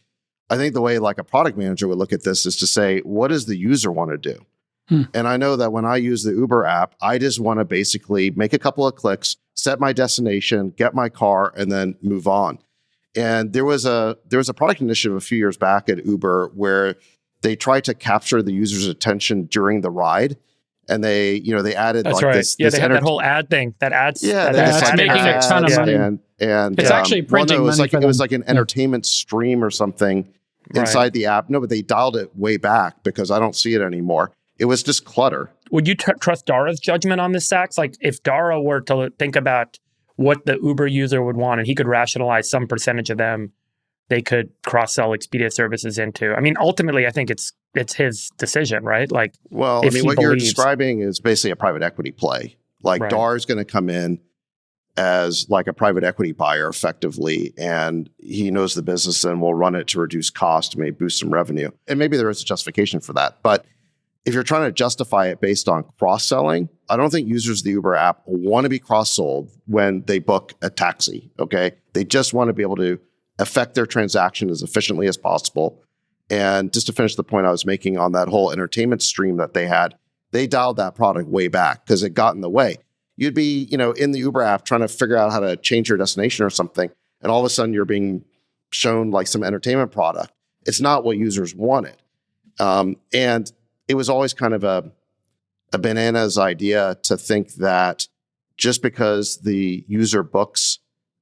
I think the way like a product manager would look at this is to say, what does the user want to do? And I know that when I use the Uber app, I just want to basically make a couple of clicks, set my destination, get my car, and then move on. And there was a product initiative a few years back at Uber where they tried to capture the user's attention during the ride. And they added that's like right. this. Yeah, they had that whole ad thing. That ads. Yeah, that's making a ton of money. And it's actually printing money. It was like an entertainment stream or something inside the app. No, but they dialed it way back because I don't see it anymore. It was just clutter. Would you trust Dara's judgment on this, Sachs? Like if Dara were to think about what the Uber user would want and he could rationalize some percentage of them, they could cross-sell Expedia services into. I mean, ultimately, I think it's his decision, right? Like, well, I mean, what you're describing is basically a private equity play. Like Dara's going to come in as like a private equity buyer effectively, and he knows the business and will run it to reduce cost, maybe boost some revenue. And maybe there is a justification for that. But if you're trying to justify it based on cross-selling, I don't think users of the Uber app want to be cross-sold when they book a taxi, okay? They just want to be able to affect their transaction as efficiently as possible. And just to finish the point I was making on that whole entertainment stream that they had, they dialed that product way back because it got in the way. You'd be, in the Uber app trying to figure out how to change your destination or something, and all of a sudden you're being shown like some entertainment product. It's not what users wanted. And it was always kind of a bananas idea to think that just because the user books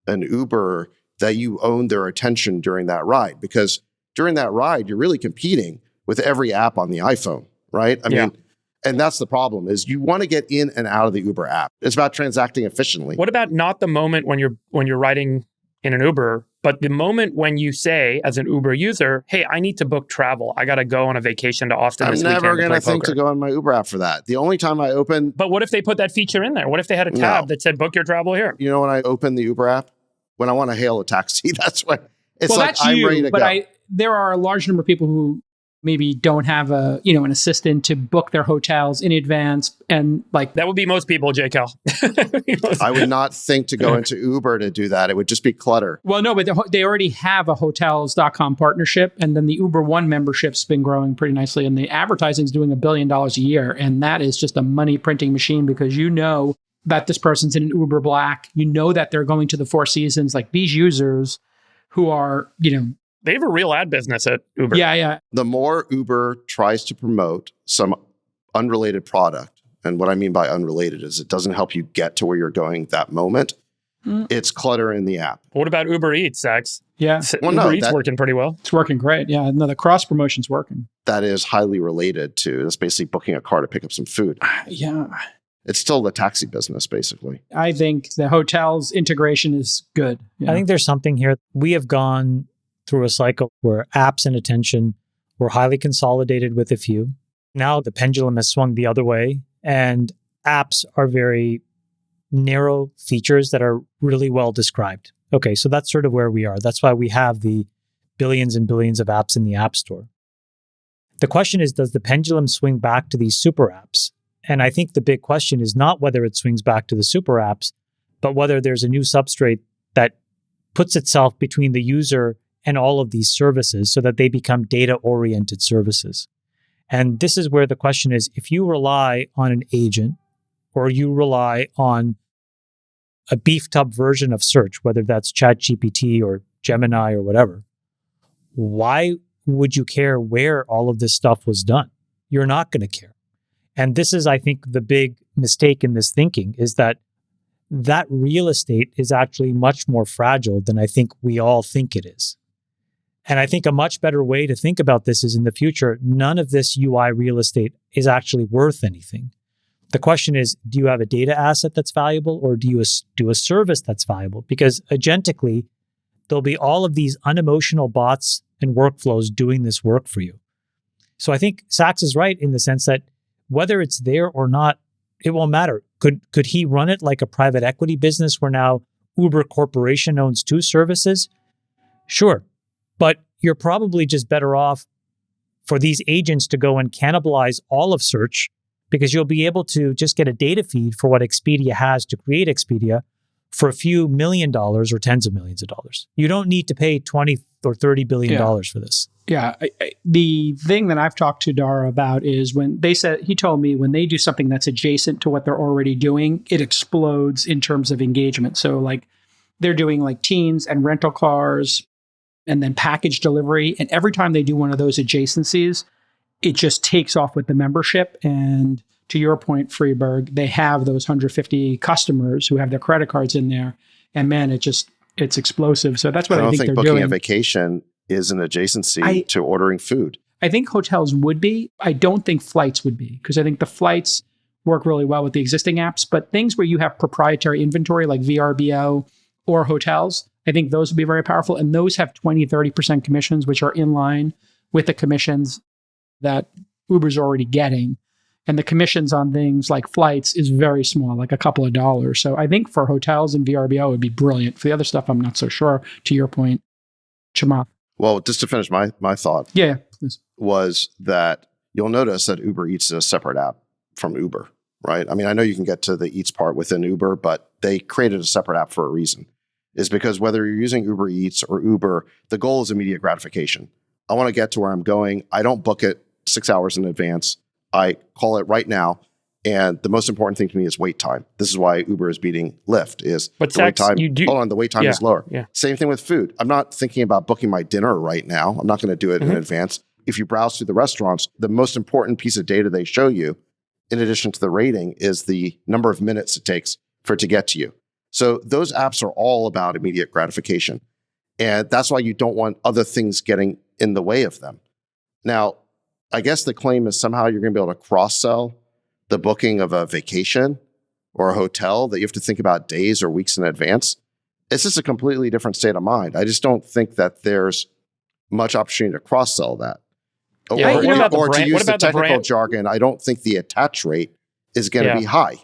an Uber, that you own their attention during that ride. Because during that ride, you're really competing with every app on the iPhone, right? I mean, and that's the problem is you want to get in and out of the Uber app. It's about transacting efficiently. What about not the moment when you're riding in an Uber, but the moment when you say, as an Uber user, hey, I need to book travel. I got to go on a vacation to Austin this weekend. I'm never going to think to go on my Uber app for that. The only time I open... But what if they put that feature in there? What if they had a tab that said, book your travel here? You know when I open the Uber app? When I want to hail a taxi, that's when it's well, like that's I'm you, ready to but go. There are a large number of people who maybe don't have an assistant to book their hotels in advance, and like that would be most people, JCal. I would not think to go into Uber to do that. It would just be clutter. Well, no, but they already have a hotels.com partnership, and then the Uber One membership's been growing pretty nicely, and the advertising is doing $1 billion a year, and that is just a money printing machine because that this person's in an Uber Black, that they're going to the Four Seasons, like these users who are, they have a real ad business at Uber. Yeah. The more Uber tries to promote some unrelated product, and what I mean by unrelated is it doesn't help you get to where you're going that moment, it's clutter in the app. What about Uber Eats, Sachs? Yeah. Well, no, Uber Eats that- working pretty well. It's working great. Yeah. No, the cross promotion's working. That is highly related to, it's basically booking a car to pick up some food. Yeah. It's still the taxi business, basically. I think the hotels integration is good. Yeah. I think there's something here. We have gone through a cycle where apps and attention were highly consolidated with a few. Now the pendulum has swung the other way, and apps are very narrow features that are really well described. Okay, so that's sort of where we are. That's why we have the billions and billions of apps in the App Store. The question is, does the pendulum swing back to these super apps? And I think the big question is not whether it swings back to the super apps, but whether there's a new substrate that puts itself between the user and all of these services so that they become data-oriented services. And this is where the question is, if you rely on an agent or you rely on a beefed up version of search, whether that's ChatGPT or Gemini or whatever, why would you care where all of this stuff was done? You're not going to care. And this is, I think, the big mistake in this thinking is that real estate is actually much more fragile than I think we all think it is. And I think a much better way to think about this is in the future, none of this UI real estate is actually worth anything. The question is, do you have a data asset that's valuable or do you do a service that's valuable? Because agentically, there'll be all of these unemotional bots and workflows doing this work for you. So I think Sachs is right in the sense that whether it's there or not, it won't matter. Could he run it like a private equity business where now Uber Corporation owns two services? Sure. But you're probably just better off for these agents to go and cannibalize all of search because you'll be able to just get a data feed for what Expedia has to create Expedia for a few $1 million or tens of millions of dollars. You don't need to pay $20 or $30 billion for this. Yeah. The thing that I've talked to Dara about is when he told me when they do something that's adjacent to what they're already doing, it explodes in terms of engagement. So like they're doing like teens and rental cars and then package delivery. And every time they do one of those adjacencies, it just takes off with the membership. And to your point, Freeberg, they have those 150 customers who have their credit cards in there. And man, it's explosive. So that's what I think they're booking doing. a vacation is an adjacency to ordering food. I think hotels would be. I don't think flights would be, because I think the flights work really well with the existing apps. But things where you have proprietary inventory like VRBO or hotels, I think those would be very powerful. And those have 20, 30% commissions, which are in line with the commissions that Uber's already getting. And the commissions on things like flights is very small, like a couple of dollars. So I think for hotels and VRBO, it would be brilliant. For the other stuff, I'm not so sure, to your point, Chamath. Well, just to finish my thought Please. was that you'll notice that Uber Eats is a separate app from Uber, right? I mean, I know you can get to the Eats part within Uber, but they created a separate app for a reason. Is because whether you're using Uber Eats or Uber, the goal is immediate gratification. I want to get to where I'm going. I don't book it 6 hours in advance. I call it right now. And the most important thing to me is wait time. This is why Uber is beating Lyft. But the wait time. hold on, the wait time is lower. Yeah. Same thing with food. I'm not thinking about booking my dinner right now. I'm not going to do it in advance. If you browse through the restaurants, the most important piece of data they show you, in addition to the rating, is the number of minutes it takes for it to get to you. So those apps are all about immediate gratification. And that's why you don't want other things getting in the way of them. Now, I guess the claim is somehow you're going to be able to cross-sell the booking of a vacation or a hotel that you have to think about days or weeks in advance. It's just a completely different state of mind. I just don't think that there's much opportunity to cross-sell that. Yeah, Or to use the technical jargon, I don't think the attach rate is going to be high.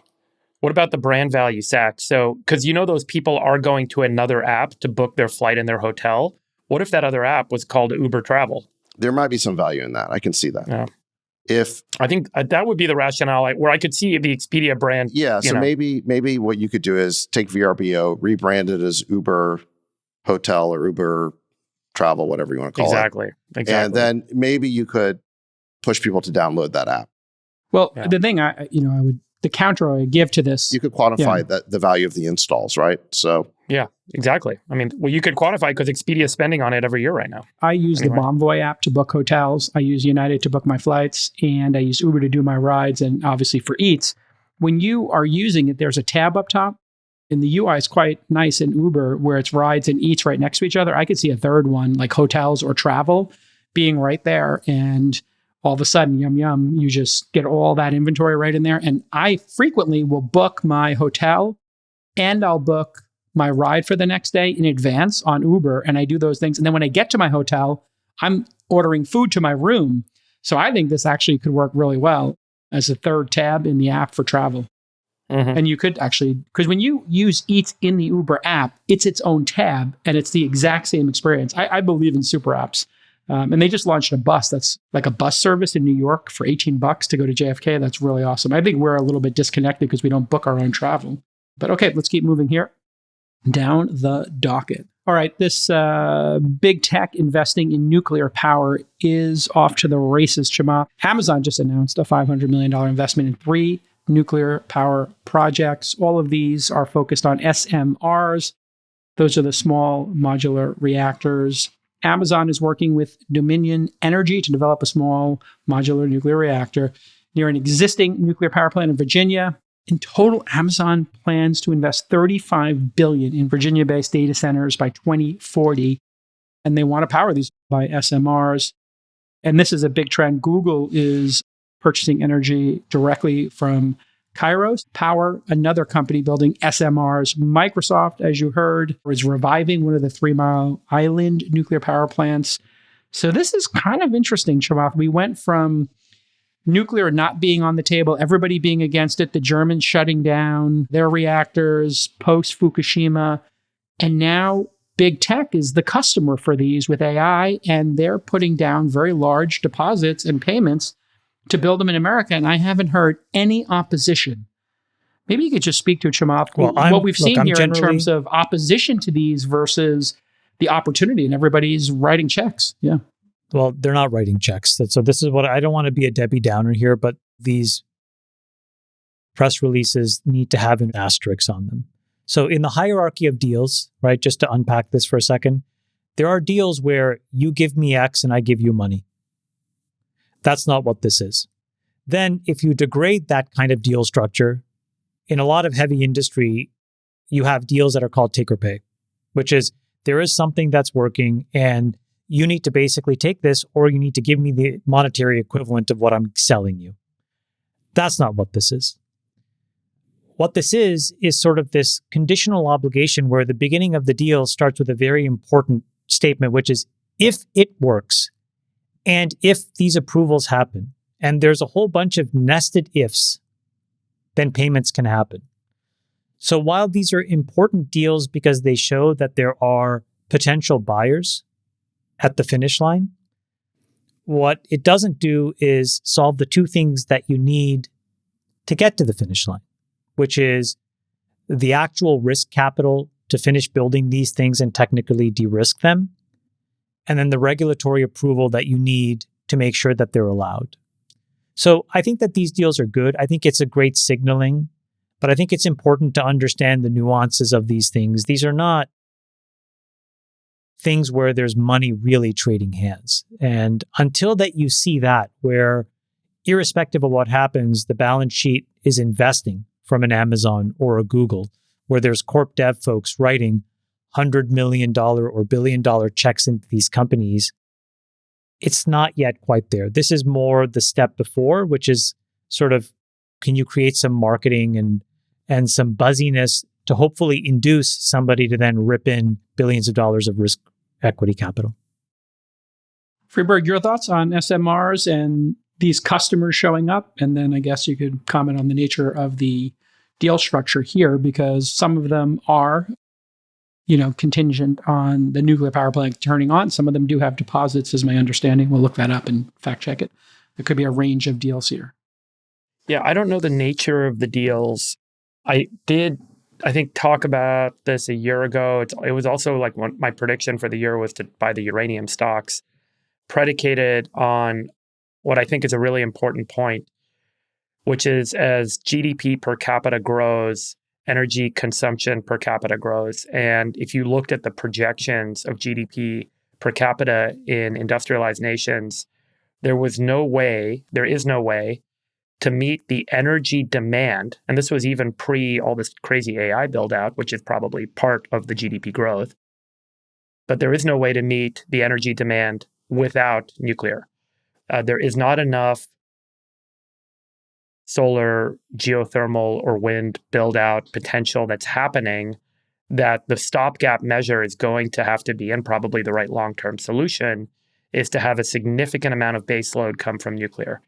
What about the brand value, Zach? So, because those people are going to another app to book their flight and their hotel. What if that other app was called Uber Travel? There might be some value in that. I can see that. Yeah. If I think that would be the rationale where I could see the Expedia brand. Yeah. So maybe what you could do is take VRBO, rebrand it as Uber Hotel or Uber Travel, whatever you want to call it. Exactly. And then maybe you could push people to download that app. Well, the thing the counter I give to this, you could quantify the value of the installs, right? So yeah, exactly. I mean, you could quantify because Expedia is spending on it every year right now. I use the Bomboy app to book hotels. I use United to book my flights, and I use Uber to do my rides, and obviously for Eats. When you are using it, there's a tab up top And the UI is quite nice in Uber, where it's rides and eats right next to each other. I could see a third one, like hotels or travel, being right there. And all of a sudden, yum, yum, you just get all that inventory right in there. And I frequently will book my hotel and I'll book my ride for the next day in advance on Uber. And I do those things. And then when I get to my hotel, I'm ordering food to my room. So I think this actually could work really well as a third tab in the app for travel. And you could actually, because when you use Eats in the Uber app, it's its own tab and it's the exact same experience. I believe in super apps. And they just launched a bus that's like a bus service in New York for $18 to go to JFK. That's really awesome. I think we're a little bit disconnected because we don't book our own travel. But okay, let's keep moving here down the docket. All right, this big tech investing in nuclear power is off to the races, Chamath. Amazon just announced a $500 million investment in 3 nuclear power projects. All of these are focused on SMRs. Those are the small modular reactors. Amazon is working with Dominion Energy to develop a small modular nuclear reactor near an existing nuclear power plant in Virginia. In total, Amazon plans to invest $35 billion in Virginia-based data centers by 2040, and they want to power these by SMRs. And this is a big trend. Google is purchasing energy directly from Kairos Power, another company building SMRs. Microsoft, as you heard, is reviving one of the 3 Mile Island nuclear power plants. So this is kind of interesting, Chamath. We went from nuclear not being on the table, everybody being against it, the Germans shutting down their reactors post-Fukushima, and now big tech is the customer for these with AI, and they're putting down very large deposits and payments to build them in America, and I haven't heard any opposition. Maybe you could just speak to Chamath, what we've seen here in terms of opposition to these versus the opportunity, and everybody's writing checks. Yeah. Well, they're not writing checks. So this is what I don't want to be a Debbie Downer here, but these press releases need to have an asterisk on them. So in the hierarchy of deals, right, just to unpack this for a second, there are deals where you give me X and I give you money. That's not what this is. Then if you degrade that kind of deal structure, in a lot of heavy industry, you have deals that are called take or pay, which is there is something that's working and you need to basically take this or you need to give me the monetary equivalent of what I'm selling you. That's not what this is. What this is sort of this conditional obligation where the beginning of the deal starts with a very important statement, which is if it works and if these approvals happen, and there's a whole bunch of nested ifs, then payments can happen. So while these are important deals because they show that there are potential buyers at the finish line, what it doesn't do is solve the 2 things that you need to get to the finish line, which is the actual risk capital to finish building these things and technically de-risk them, and then the regulatory approval that you need to make sure that they're allowed. So I think that these deals are good. I think it's a great signaling, but I think it's important to understand the nuances of these things. These are not things where there's money really trading hands. And until that you see that, where irrespective of what happens, the balance sheet is investing from an Amazon or a Google, where there's corp dev folks writing $100 million or billion-dollar checks into these companies, it's not yet quite there. This is more the step before, which is sort of, can you create some marketing and some buzziness to hopefully induce somebody to then rip in billions of dollars of risk equity capital? Freeberg, your thoughts on SMRs and these customers showing up? And then I guess you could comment on the nature of the deal structure here, because some of them are contingent on the nuclear power plant turning on. Some of them do have deposits, is my understanding. We'll look that up and fact check it. There could be a range of deals here. Yeah, I don't know the nature of the deals. I think, talk about this a year ago. It was also like my prediction for the year was to buy the uranium stocks, predicated on what I think is a really important point, which is as GDP per capita grows, energy consumption per capita grows. And if you looked at the projections of GDP per capita in industrialized nations, there is no way to meet the energy demand, and this was even pre all this crazy AI build out, which is probably part of the GDP growth, but there is no way to meet the energy demand without nuclear. There is not enough solar, geothermal, or wind build out potential that's happening that the stopgap measure is going to have to be, and probably the right long-term solution, is to have a significant amount of baseload come from nuclear.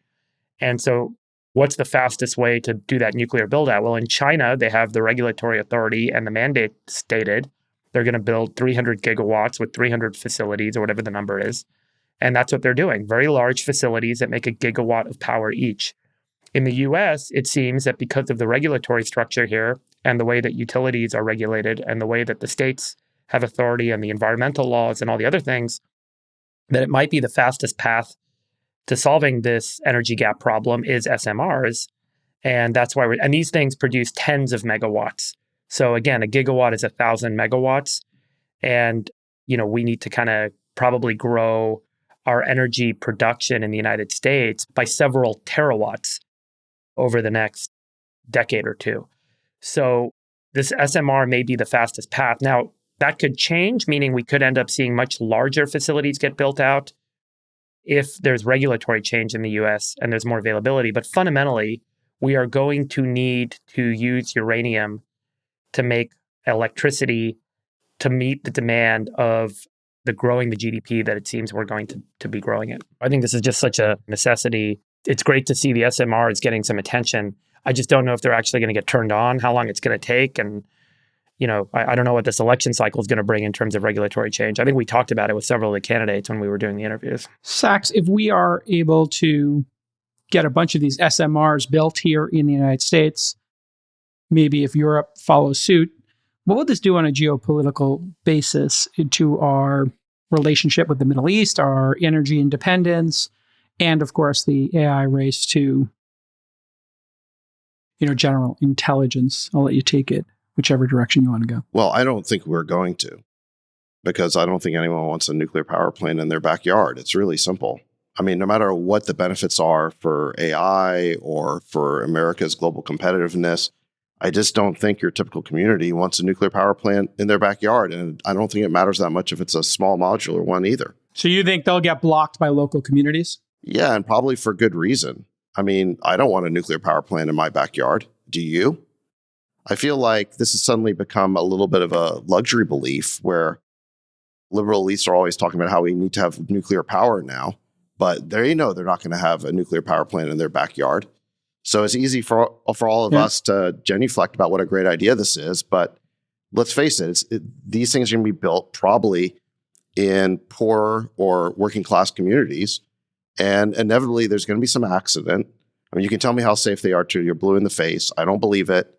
And so what's the fastest way to do that nuclear build out? Well, in China, they have the regulatory authority and the mandate stated they're going to build 300 gigawatts with 300 facilities or whatever the number is. And that's what they're doing. Very large facilities that make a gigawatt of power each. In the US, it seems that because of the regulatory structure here and the way that utilities are regulated and the way that the states have authority and the environmental laws and all the other things, that it might be the fastest path to solving this energy gap problem is SMRs. And that's why and these things produce tens of megawatts. So again, a gigawatt is 1,000 megawatts. And, we need to kind of probably grow our energy production in the United States by several terawatts over the next decade or two. So this SMR may be the fastest path. Now, that could change, meaning we could end up seeing much larger facilities get built out if there's regulatory change in the US and there's more availability. But fundamentally, we are going to need to use uranium to make electricity to meet the demand of the GDP that it seems we're going to be growing it. I think this is just such a necessity. It's great to see the SMR is getting some attention. I just don't know if they're actually going to get turned on, how long it's going to take. And, I don't know what this election cycle is going to bring in terms of regulatory change. I think we talked about it with several of the candidates when we were doing the interviews. Sachs, if we are able to get a bunch of these SMRs built here in the United States, maybe if Europe follows suit, what would this do on a geopolitical basis to our relationship with the Middle East, our energy independence, and of course the AI race to, general intelligence? I'll let you take it whichever direction you want to go. Well, I don't think we're going to, because I don't think anyone wants a nuclear power plant in their backyard. It's really simple. I mean, no matter what the benefits are for AI or for America's global competitiveness, I just don't think your typical community wants a nuclear power plant in their backyard. And I don't think it matters that much if it's a small modular one either. So you think they'll get blocked by local communities? Yeah, and probably for good reason. I mean, I don't want a nuclear power plant in my backyard. Do you? I feel like this has suddenly become a little bit of a luxury belief where liberal elites are always talking about how we need to have nuclear power now, but they're not going to have a nuclear power plant in their backyard. So it's easy for all of us to genuflect about what a great idea this is. But let's face it, these things are going to be built probably in poor or working class communities. And inevitably, there's going to be some accident. I mean, you can tell me how safe they are till you're blue in the face. I don't believe it.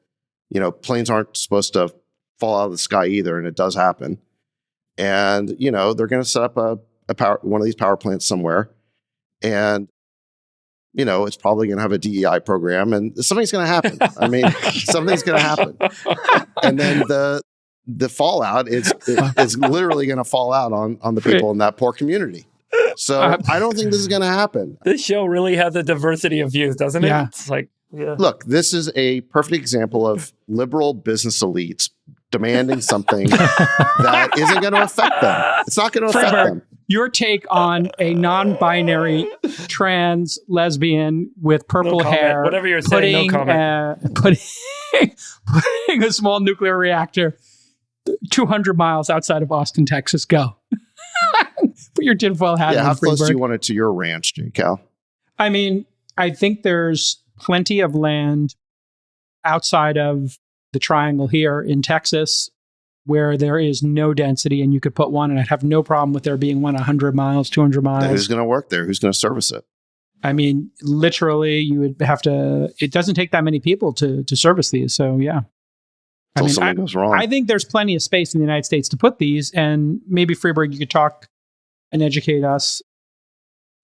Planes aren't supposed to fall out of the sky either, and it does happen. And, they're going to set up one of these power plants somewhere. And it's probably going to have a DEI program, and something's going to happen. I mean, something's going to happen. And then the fallout is literally going to fall out on the people in that poor community. So I don't think this is going to happen. This show really has a diversity of views, doesn't it? Yeah. It's like, Look, this is a perfect example of liberal business elites demanding something that isn't going to affect them. It's not going to affect them. Your take on a non-binary trans lesbian with purple hair, whatever you're saying, no comment. Putting a small nuclear reactor 200 miles outside of Austin, Texas. Go. Put your tinfoil hat on. Yeah, how close Freeberg. do you want it to your ranch, J. Cal? I mean, I think there's plenty of land outside of the triangle here in Texas where there is no density, and you could put one, and I'd have no problem with there being one 100 miles, 200 miles. Now, who's going to work there? Who's going to service it? I mean, literally, you would have to, it doesn't take that many people to service these. So, yeah. Until something goes wrong. I think there's plenty of space in the United States to put these, and maybe Freeberg, you could talk and educate us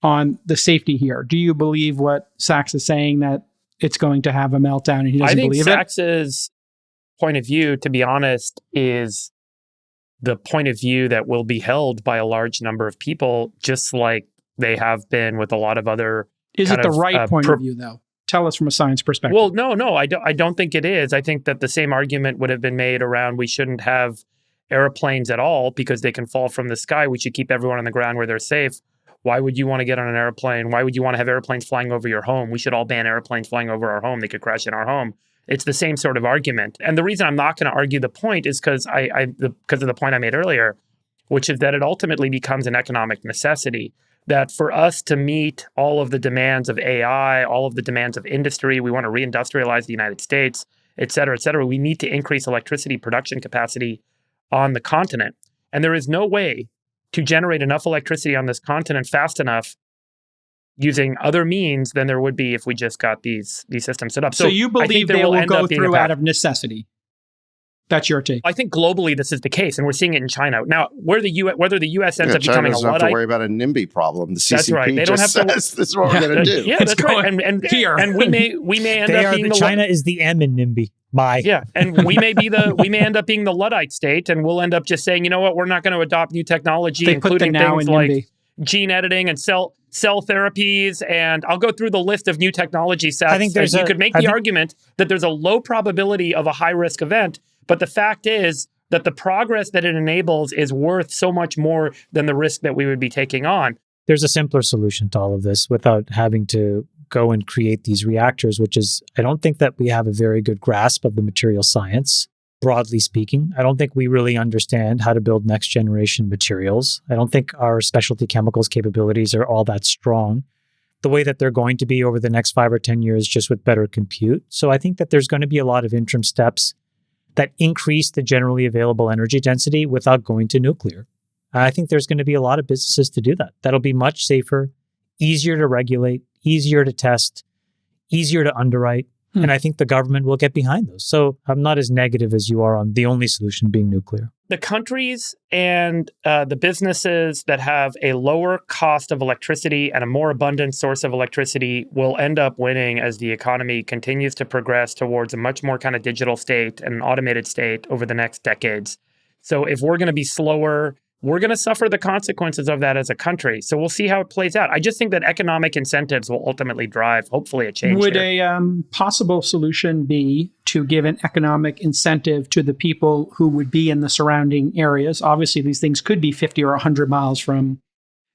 on the safety here. Do you believe what Sachs is saying, that it's going to have a meltdown and he doesn't believe it? I think Sachs's point of view, to be honest, is the point of view that will be held by a large number of people, just like they have been with a lot of other. Is it the right point of view, though? Tell us from a science perspective. Well, no, I don't think it is. I think that the same argument would have been made around we shouldn't have airplanes at all because they can fall from the sky. We should keep everyone on the ground where they're safe. Why would you want to get on an airplane? Why would you want to have airplanes flying over your home? We should all ban airplanes flying over our home. They could crash in our home. It's the same sort of argument. And the reason I'm not going to argue the point is because of the point I made earlier, which is that it ultimately becomes an economic necessity. That for us to meet all of the demands of AI, all of the demands of industry, we want to reindustrialize the United States, et cetera, we need to increase electricity production capacity on the continent. And there is no way to generate enough electricity on this continent fast enough using other means than there would be if we just got these systems set up. So you believe they will go through out of necessity? That's your take. I think globally this is the case, and we're seeing it in China. Now, whether the U.S. ends up becoming a Luddite... China doesn't have to worry about a NIMBY problem. The CCP that's right. They don't have to. This is what we're going to do. Yeah, that's right. And we may end up being China is the M in NIMBY. Yeah, and we may end up being the Luddite state, and we'll end up just saying, you know what, we're not going to adopt new technology, including things like gene editing and cell therapies, and I'll go through the list of new technology sets. I think you could make the argument that there's a low probability of a high-risk event, but the fact is that the progress that it enables is worth so much more than the risk that we would be taking on. There's a simpler solution to all of this without having to go and create these reactors, which is, I don't think that we have a very good grasp of the material science, broadly speaking. I don't think we really understand how to build next generation materials. I don't think our specialty chemicals capabilities are all that strong the way that they're going to be over the next 5 or 10 years, just with better compute. So I think that there's going to be a lot of interim steps that increase the generally available energy density without going to nuclear. I think there's going to be a lot of businesses to do that. That'll be much safer, easier to regulate, easier to test, easier to underwrite. And I think the government will get behind those. So I'm not as negative as you are on the only solution being nuclear. The countries and the businesses that have a lower cost of electricity and a more abundant source of electricity will end up winning as the economy continues to progress towards a much more kind of digital state and an automated state over the next decades. So if we're going to be slower, we're going to suffer the consequences of that as a country. So we'll see how it plays out. I just think that economic incentives will ultimately drive, hopefully, a change. Would a possible solution be to give an economic incentive to the people who would be in the surrounding areas? Obviously, these things could be 50 or 100 miles from,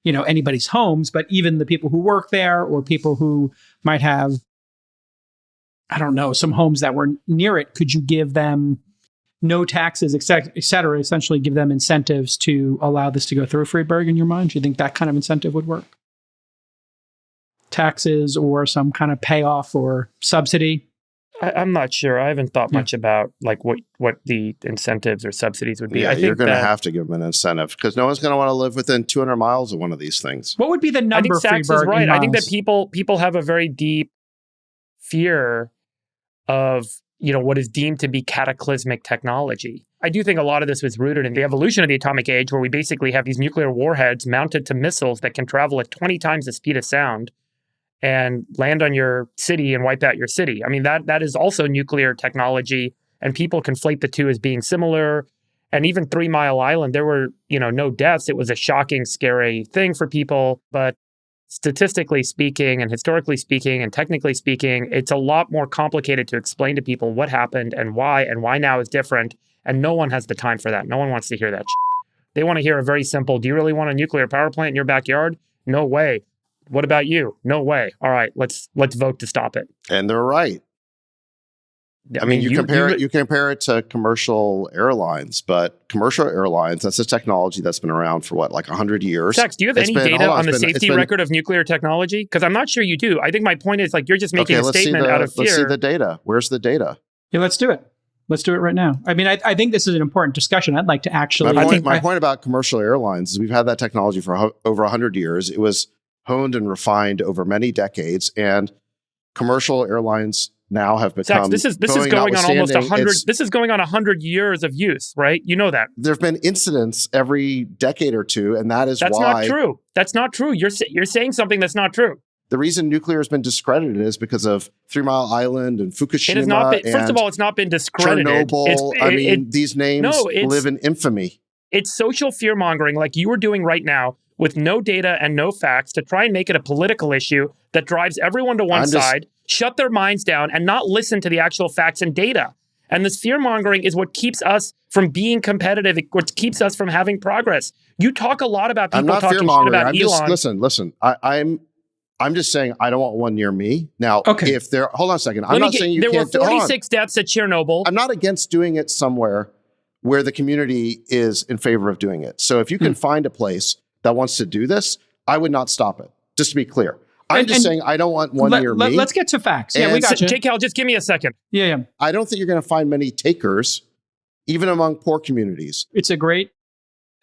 anybody's homes, but even the people who work there or people who might have, I don't know, some homes that were near it, could you give them no taxes, et cetera, essentially give them incentives to allow this to go through, Friedberg, in your mind? Do you think that kind of incentive would work? Taxes or some kind of payoff or subsidy? I'm not sure. I haven't thought much about what the incentives or subsidies would be. Yeah, I think you're going to have to give them an incentive because no one's going to want to live within 200 miles of one of these things. What would be the number? I think Sachs is right. I think that miles? people have a very deep fear of what is deemed to be cataclysmic technology. I do think a lot of this was rooted in the evolution of the atomic age, where we basically have these nuclear warheads mounted to missiles that can travel at 20 times the speed of sound and land on your city and wipe out your city. I mean, that is also nuclear technology, and people conflate the two as being similar. And even 3 Mile Island, there were, no deaths. It was a shocking, scary thing for people, but statistically speaking and historically speaking and technically speaking, it's a lot more complicated to explain to people what happened and why now is different. And no one has the time for that. No one wants to hear that shit. They want to hear a very simple, do you really want a nuclear power plant in your backyard? No way. What about you? No way. All right, let's vote to stop it. And they're right. I mean, you compare it to commercial airlines, but commercial airlines, that's a technology that's been around for 100 years. Sachs, do you have any data on the safety record of nuclear technology? Because I'm not sure you do. I think my point is you're just making a statement out of fear. Let's see the data. Where's the data? Yeah, let's do it. Let's do it right now. I mean, I think this is an important discussion. I'd like to actually... My point about commercial airlines is we've had that technology for over 100 years. It was honed and refined over many decades, and commercial airlines now have become... Sachs, this is going on almost 100... This is going on 100 years of use, right? You know that. There have been incidents every decade or two, and that's why... That's not true. That's not true. You're saying something that's not true. The reason nuclear has been discredited is because of 3 Mile Island and Fukushima. It has not been, first of all, it's not been discredited. Chernobyl. These names live in infamy. It's social fear-mongering like you are doing right now with no data and no facts to try and make it a political issue that drives everyone to one side shut their minds down and not listen to the actual facts and data. And this fear-mongering is what keeps us from being competitive, what keeps us from having progress. You talk a lot about people talking shit about I'm Elon. Just, listen. I'm just saying I don't want one near me. Now, if there, hold on a second. I'm not saying you can't. There were 46 deaths at Chernobyl. I'm not against doing it somewhere where the community is in favor of doing it. So if you can find a place that wants to do this, I would not stop it. Just to be clear. I'm just saying I don't want one near me. Let's get to facts. Yeah, we got you. JKL, just give me a second. Yeah. I don't think you're going to find many takers, even among poor communities. It's a great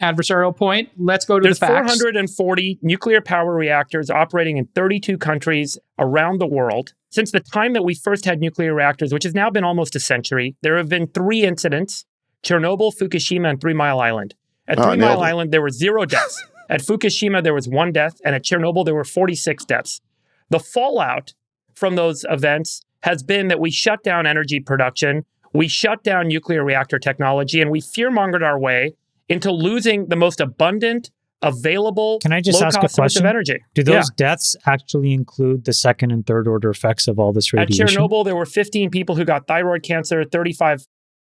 adversarial point. Let's go to the facts. There's 440 nuclear power reactors operating in 32 countries around the world. Since the time that we first had nuclear reactors, which has now been almost a century, there have been 3 incidents: Chernobyl, Fukushima, and 3 Mile Island. At 3 Mile Island, there were 0 deaths. At Fukushima, there was 1 death, and at Chernobyl, there were 46 deaths. The fallout from those events has been that we shut down energy production, we shut down nuclear reactor technology, and we fear-mongered our way into losing the most abundant, available, Can I just ask a low-cost source of question? energy. Do those deaths actually include the second and third order effects of all this radiation? At Chernobyl, there were 15 people who got thyroid cancer, 35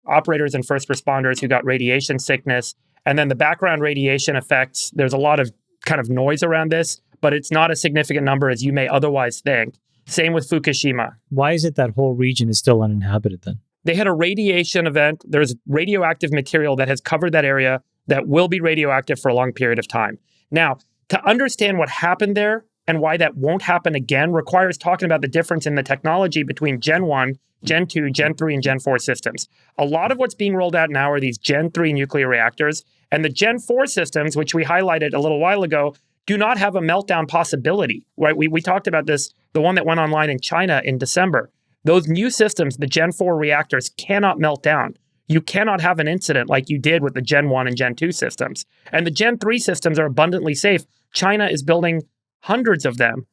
operators and first responders who got radiation sickness. And then the background radiation effects, there's a lot of kind of noise around this, but it's not a significant number as you may otherwise think. Same with Fukushima. Why is it that whole region is still uninhabited then? They had a radiation event. There's radioactive material that has covered that area that will be radioactive for a long period of time. Now, to understand what happened there and why that won't happen again requires talking about the difference in the technology between Gen 1, Gen 2, Gen 3, and Gen 4 systems. A lot of what's being rolled out now are these Gen 3 nuclear reactors, and the Gen 4 systems, which we highlighted a little while ago, do not have a meltdown possibility, right? We talked about this, the one that went online in China in December. Those new systems, the Gen 4 reactors, cannot melt down. You cannot have an incident like you did with the Gen 1 and Gen 2 systems. And the Gen 3 systems are abundantly safe. China is building hundreds of them.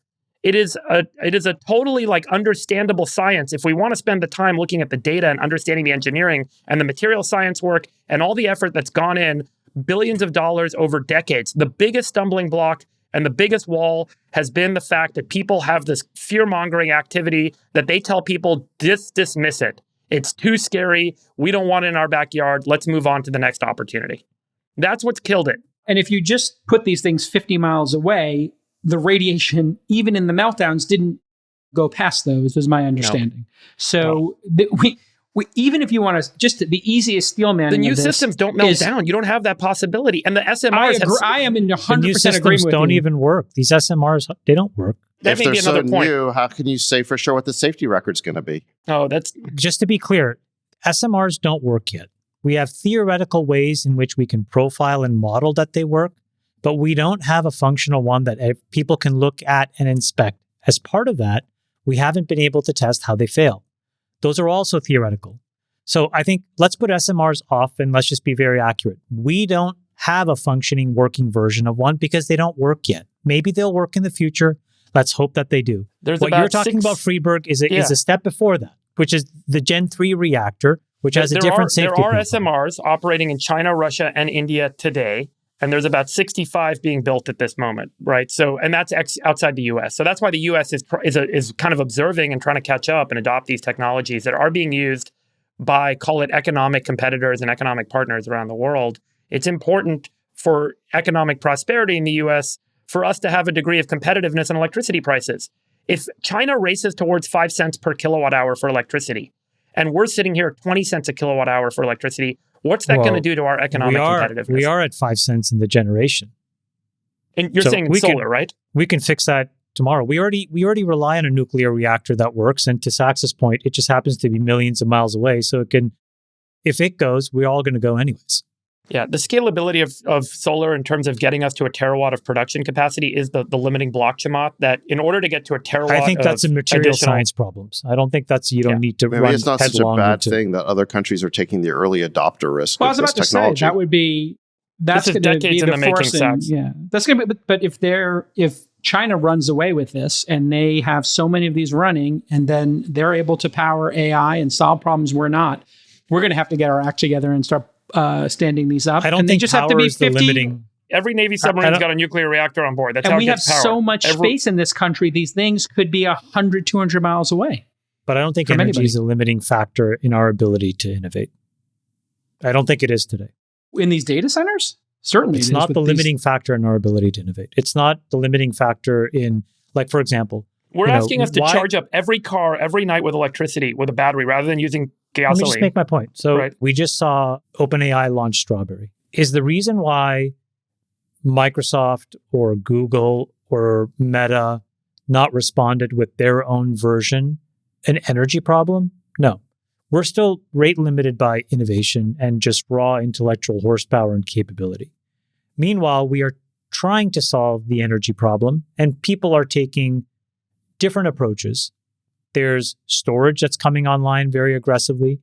It is a totally understandable science. If we want to spend the time looking at the data and understanding the engineering and the material science work and all the effort that's gone in, billions of dollars over decades, the biggest stumbling block and the biggest wall has been the fact that people have this fear-mongering activity that they tell people, dismiss it. It's too scary. We don't want it in our backyard. Let's move on to the next opportunity. That's what's killed it. And if you just put these things 50 miles away, the radiation, even in the meltdowns, didn't go past those, was my understanding. No. So we even if you want to, just the easiest steel man, the new systems don't melt down. You don't have that possibility. And the SMRs, I am in 100% the new systems agreement with don't you. even work. These SMRs, they don't work. That if may be they're another so point. new, how can you say for sure what the safety record's going to be? Oh, that's just to be clear. SMRs don't work yet. We have theoretical ways in which we can profile and model that they work, but we don't have a functional one that people can look at and inspect. As part of that, we haven't been able to test how they fail. Those are also theoretical. So I think let's put SMRs off and let's just be very accurate. We don't have a functioning working version of one because they don't work yet. Maybe they'll work in the future. Let's hope that they do. What you're talking about, Freeberg, is a step before that, which is the Gen 3 reactor, which has a different safety There are profile. SMRs operating in China, Russia, and India today, and there's about 65 being built at this moment, right? So, and that's outside the U.S. So that's why the U.S. is kind of observing and trying to catch up and adopt these technologies that are being used by, call it, economic competitors and economic partners around the world. It's important for economic prosperity in the U.S. for us to have a degree of competitiveness in electricity prices. If China races towards 5 cents per kilowatt hour for electricity, and we're sitting here at 20 cents a kilowatt hour for electricity, what's that going to do to our economic competitiveness? We are at 5 cents in the generation. And you're saying solar, right? We can fix that tomorrow. We already rely on a nuclear reactor that works. And to Sax's point, it just happens to be millions of miles away. So it can, if it goes, we're all going to go anyways. Yeah, the scalability of solar in terms of getting us to a terawatt of production capacity is the limiting block, Chamath, that in order to get to a terawatt I think that's a material science problems. I don't think that's, you don't need to Maybe run it's not such a headlong bad into thing that other countries are taking the early adopter risk Well, I of was about this to say, technology. that would be, that's This is going to be decades in the the making, forcing. Sachs. Yeah, that's going to be, but if China runs away with this and they have so many of these running and then they're able to power AI and solve problems we're not, we're going to have to get our act together and start standing these up. I don't and think they just power have to be is the 50. limiting. Every Navy submarine's got a nuclear reactor on board. That's and how we it have gets power. so much space in this country. These things could be 100, 200 miles away. But I don't think energy is a limiting factor in our ability to innovate. I don't think it is today. In these data centers? Certainly it's not the limiting factor in our ability to innovate. It's not the limiting factor in, like, for example, we're asking us to charge up every car every night with electricity, with a battery, rather than using gasoline. Let me just make my point. So we just saw OpenAI launch Strawberry. Is the reason why Microsoft or Google or Meta not responded with their own version an energy problem? No. We're still rate limited by innovation and just raw intellectual horsepower and capability. Meanwhile, we are trying to solve the energy problem, and people are taking different approaches. There's storage that's coming online very aggressively.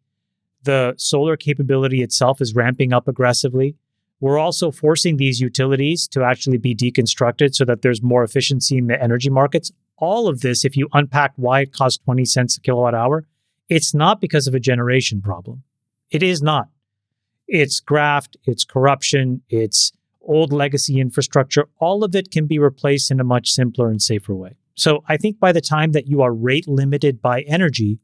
The solar capability itself is ramping up aggressively. We're also forcing these utilities to actually be deconstructed so that there's more efficiency in the energy markets. All of this, if you unpack why it costs 20 cents a kilowatt hour, it's not because of a generation problem. It is not. It's graft, it's corruption, it's old legacy infrastructure. All of it can be replaced in a much simpler and safer way. So I think by the time that you are rate limited by energy,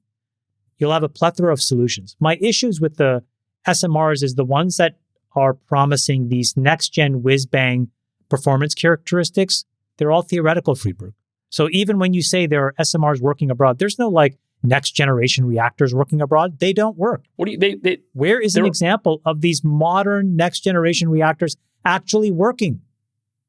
you'll have a plethora of solutions. My issues with the SMRs is the ones that are promising these next-gen whiz-bang performance characteristics, they're all theoretical, Friedberg. So even when you say there are SMRs working abroad, there's no next-generation reactors working abroad. They don't work. What do you? Where is an example of these modern next-generation reactors actually working?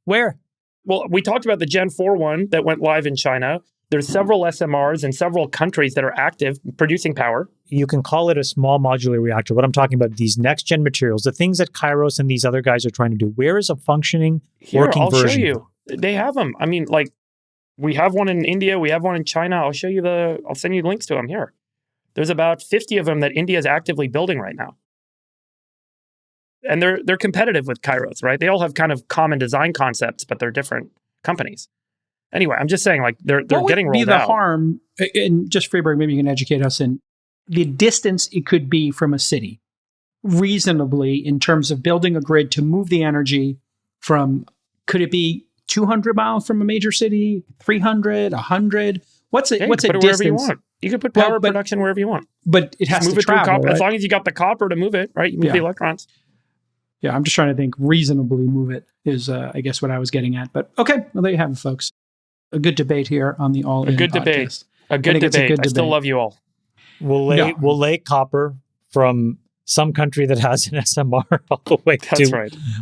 Where? Well, we talked about the Gen 4 one that went live in China. There's several SMRs in several countries that are active producing power. You can call it a small modular reactor. What I'm talking about, these next-gen materials, the things that Kairos and these other guys are trying to do. Where is a functioning, working version? I'll show you. They have them. I mean, we have one in India. We have one in China. I'll send you links to them here. There's about 50 of them that India is actively building right now. And they're competitive with Kairos, right? They all have kind of common design concepts, but they're different companies. Anyway, I'm just saying, they're getting rolled out. What would be the harm, and just Friedberg, maybe you can educate us in the distance it could be from a city, reasonably, in terms of building a grid to move the energy from, could it be 200 miles from a major city, 300, 100? What's a distance? Wherever you want. You can put power production wherever you want. But it has to travel, right? As long as you got the copper to move it, right? You move the electrons. Yeah, I'm just trying to think reasonably move it is, I guess, what I was getting at. But okay, well, there you have it, folks. A good debate here on the All In podcast. A good debate. I still love you all. We'll lay copper from some country that has an SMR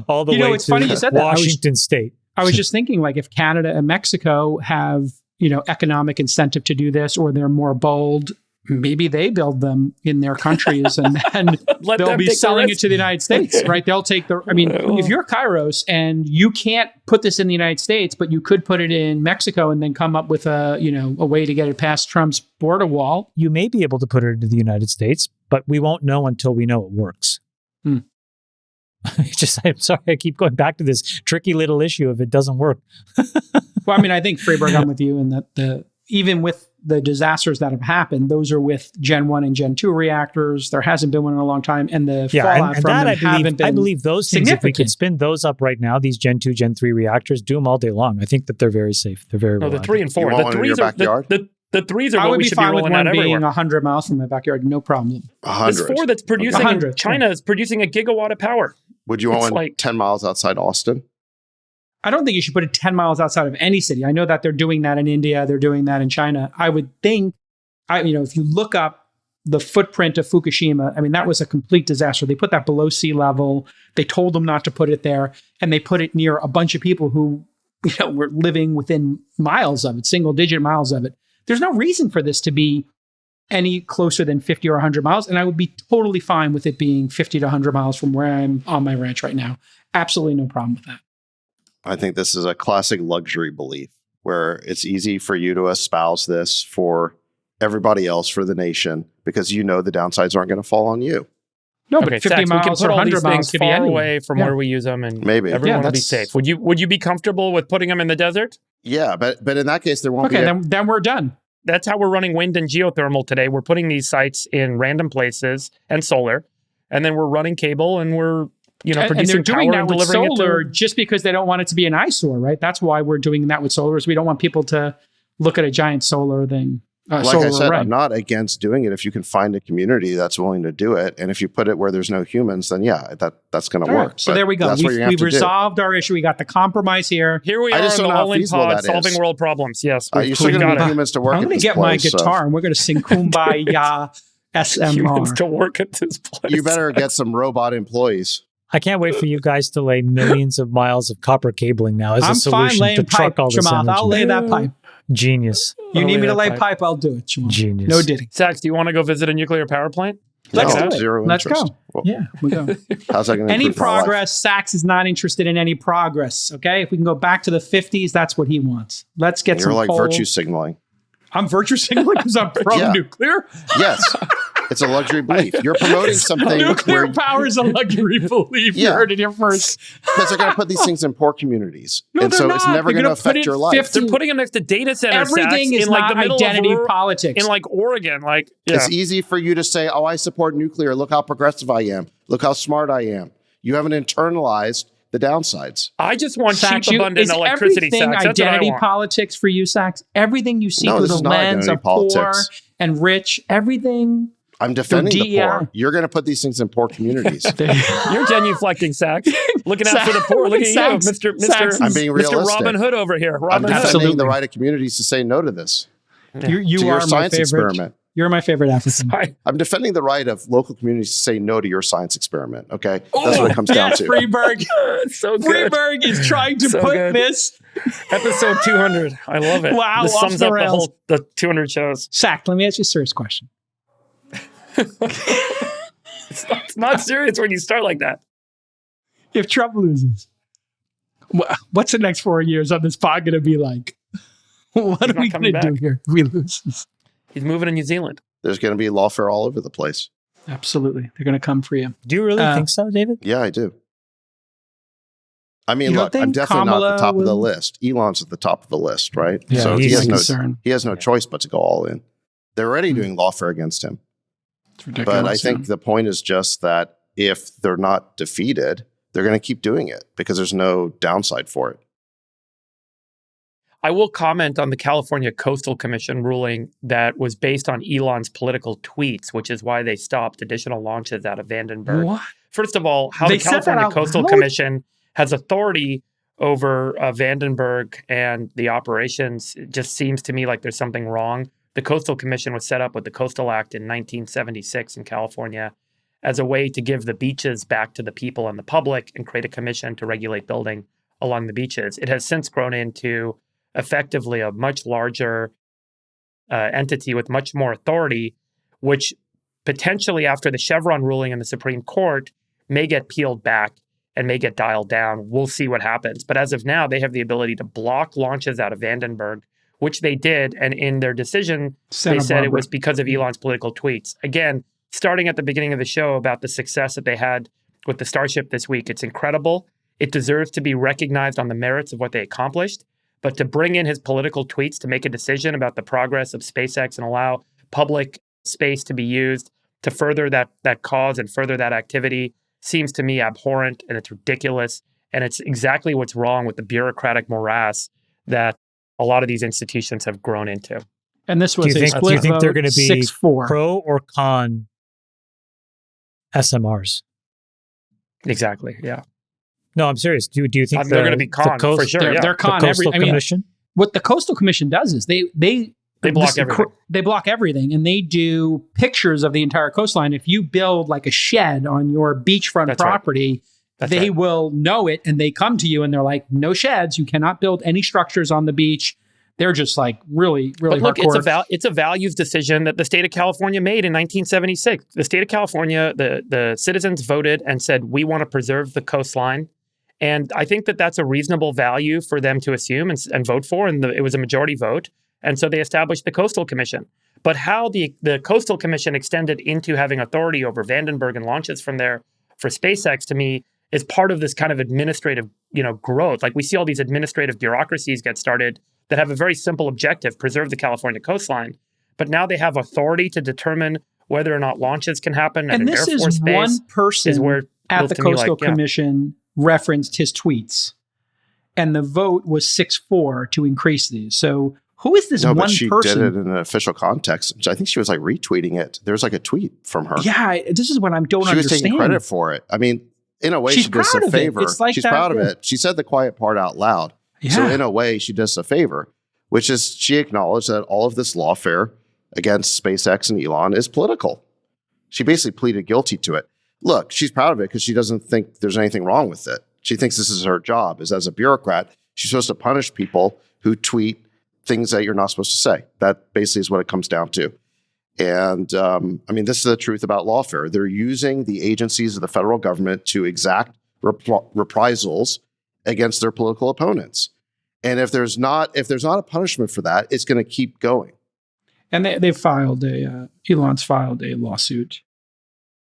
all the way it's funny you said that. Washington State. I was just thinking, if Canada and Mexico have, economic incentive to do this, or they're more bold, maybe they build them in their countries and then they'll be selling it to the United States, right? They'll take if you're Kairos and you can't put this in the United States, but you could put it in Mexico and then come up with a way to get it past Trump's border wall. You may be able to put it into the United States, but we won't know until we know it works. I'm sorry, I keep going back to this tricky little issue if it doesn't work. Well, I think, Friedberg, I'm with you in that even with the disasters that have happened, those are with Gen 1 and Gen 2 reactors. There hasn't been one in a long time, and the fallout from them haven't been I believe those things, if we could spin those up right now, these Gen 2, Gen 3 reactors, do them all day long. I think that they're very safe. They're very reliable. The 3 and 4. You want one in your backyard? The 3s are what we should be rolling out everywhere. I would be fine with one being 100 miles from my backyard, no problem. 100. This 4 that's producing 100. China is producing a gigawatt of power. Would you want one 10 miles outside Austin? I don't think you should put it 10 miles outside of any city. I know that they're doing that in India. They're doing that in China. I would think, if you look up the footprint of Fukushima, that was a complete disaster. They put that below sea level. They told them not to put it there. And they put it near a bunch of people who, were living within miles of it, single digit miles of it. There's no reason for this to be any closer than 50 or 100 miles. And I would be totally fine with it being 50 to 100 miles from where I'm on my ranch right now. Absolutely no problem with that. I think this is a classic luxury belief where it's easy for you to espouse this for everybody else, for the nation, because the downsides aren't going to fall on you. No, but 50 miles or 100 miles could be far away from where we use them, and maybe everyone will be safe. Would you be comfortable with putting them in the desert? Yeah, but in that case, there won't be. Okay, then we're done. That's how we're running wind and geothermal today. We're putting these sites in random places and solar, and then we're running cable and we're you know, And producing they're doing power that and with delivering solar it to. just because they don't want it to be an eyesore, right? That's why we're doing that with solar, is we don't want people to look at a giant solar thing. Like Solar I said, array. I'm not against doing it if you can find a community that's willing to do it. And if you put it where there's no humans, then yeah, that's going to All work. right, so But there we go. That's what you have We've to do. resolved our issue. We got the compromise here. Here we I are just in don't the know how All-In feasible Pod that solving is. world problems. Yes, You're still going to need humans to work I'm at going to this get my place, so guitar and we're going to sing Kumbaya humans SMR. to work at this place. you better get some robot employees. I can't wait for you guys to lay millions of miles of copper cabling now as a I'm fine solution laying to pipe, truck all this Chamath. energy. I'll lay that pipe. Genius. You I'll need lay me to that lay pipe. pipe, I'll do it, Chamath. Genius. No diddy. Sax, do you want to go visit a nuclear power plant? Let's No, do it. zero Let's interest. go. Well, Yeah, we go. How's that going to Any improve my life? progress, Sachs is not interested in any progress. Okay, if we can go back to the 50s, that's what he wants. Let's get You're some like coal. virtue signaling. I'm virtue signaling because I'm pro-nuclear. Yes. It's a luxury belief. You're promoting something Nuclear where power is a luxury belief. You Yeah. heard it here first. because they're going to put these things in poor communities. No, and they're so it's not. never They're going to gonna put affect it your life. 50 They're putting them next to data centers. Everything Sax, is in like not the middle identity of politics. in like Oregon. Like, yeah. It's easy for you to say, oh, I support nuclear. Look how progressive I am. Look how smart I am. You haven't internalized the downsides. I just want Sachs, cheap, abundant is electricity. everything Sax. That's what I identity want. politics for you, Sachs? Everything you see No, through this the is not lens identity of poor politics. and rich, everything. I'm defending the DEI. poor. You're going to put these things in poor communities. You're genuflecting, Sax. Looking out for the Sax- poor. Look at you, Sax- Mr. Sax Mr. I'm being Mr. realistic. Robin Hood over here. I'm Robin Hood. defending Absolutely. the right of communities to say no to this. You to your are my science favorite. experiment. You're my favorite African. I'm defending the right of local communities to say no to your science experiment. Okay, that's what it comes down Yes, to. Freeberg. So good. Freeberg is trying to So put good. this. Episode 200. I love it. Wow, This off sums the up rails. the 200 shows. Sack, let me ask you a serious question. It's not serious when you start like that. If Trump loses, what's the next 4 years on this pod going to be like? What He's are we not going coming to do back. here if we lose? He's moving to New Zealand. There's going to be lawfare all over the place. Absolutely. They're going to come for you. Do you really think so, David? Yeah, I do. I mean, You don't look, I'm think definitely not Kamala at the top of the will- list. Elon's at the top of the list, right? Yeah, so he's he has my no concern. he has no choice but to go all in. They're already doing lawfare against him. It's ridiculous. But I think the point is just that if they're not defeated, they're going to keep doing it because there's no downside for it. I will comment on the California Coastal Commission ruling that was based on Elon's political tweets, which is why they stopped additional launches out of Vandenberg. What? First of all, how They the said that California out Coastal loud? Commission has authority over Vandenberg and the operations, it just seems to me like there's something wrong. The Coastal Commission was set up with the Coastal Act in 1976 in California as a way to give the beaches back to the people and the public and create a commission to regulate building along the beaches. It has since grown into effectively a much larger entity with much more authority, which potentially after the Chevron ruling in the Supreme Court may get peeled back and may get dialed down. We'll see what happens. But as of now, they have the ability to block launches out of Vandenberg, which they did. And in their decision, Santa they said it Barbara. was because of Elon's political tweets. Again, starting at the beginning of the show about the success that they had with the Starship this week, it's incredible. It deserves to be recognized on the merits of what they accomplished. But to bring in his political tweets to make a decision about the progress of SpaceX and allow public space to be used to further that cause and further that activity seems to me abhorrent, and it's ridiculous. And it's exactly what's wrong with the bureaucratic morass that a lot of these institutions have grown into. And this was Do you a think, split they're vote, going to be 6-4. pro or con SMRs? Exactly. Yeah. No, I'm serious. Do you think They're going to be con for sure. They're, Yeah. they're con the every. Coastal I mean, Commission? what the Coastal Commission does is they block everything. They block everything, and they do pictures of the entire coastline. If you build like a shed on your beachfront That's right. property, That's they right. will know it, and they come to you and they're like, "No sheds. You cannot build any structures on the beach." They're just like really, really But look, hardcore. it's a values decision that the state of California made in 1976. The state of California, the citizens voted and said, we want to preserve the coastline. And I think that that's a reasonable value for them to assume and vote for. And it was a majority vote. And so they established the Coastal Commission. But how the Coastal Commission extended into having authority over Vandenberg and launches from there for SpaceX, to me, is part of this kind of administrative, growth. Like we see all these administrative bureaucracies get started that have a very simple objective, preserve the California coastline. But now they have authority to determine whether or not launches can happen at and an this Air Force is base. one person Is where at Feels the to me Coastal like, yeah. Commission referenced his tweets, and the vote was 6-4 to increase these. So who is this No, one but she person? did it in an official context. I think she was like retweeting it. There's like a tweet from her. Yeah, this is what I don't She was understand. taking credit for it. I mean, in a way, She's she does proud us a of it. favor. It's like She's that, proud of yeah. it. She said the quiet part out loud. Yeah. So in a way, she does a favor, which is she acknowledged that all of this lawfare against SpaceX and Elon is political. She basically pleaded guilty to it. Look, she's proud of it because she doesn't think there's anything wrong with it. She thinks this is her job. As a bureaucrat, she's supposed to punish people who tweet things that you're not supposed to say. That basically is what it comes down to. And I mean, this is the truth about lawfare. They're using the agencies of the federal government to exact reprisals against their political opponents. And if there's not a punishment for that, it's going to keep going. And they filed Elon's filed a lawsuit,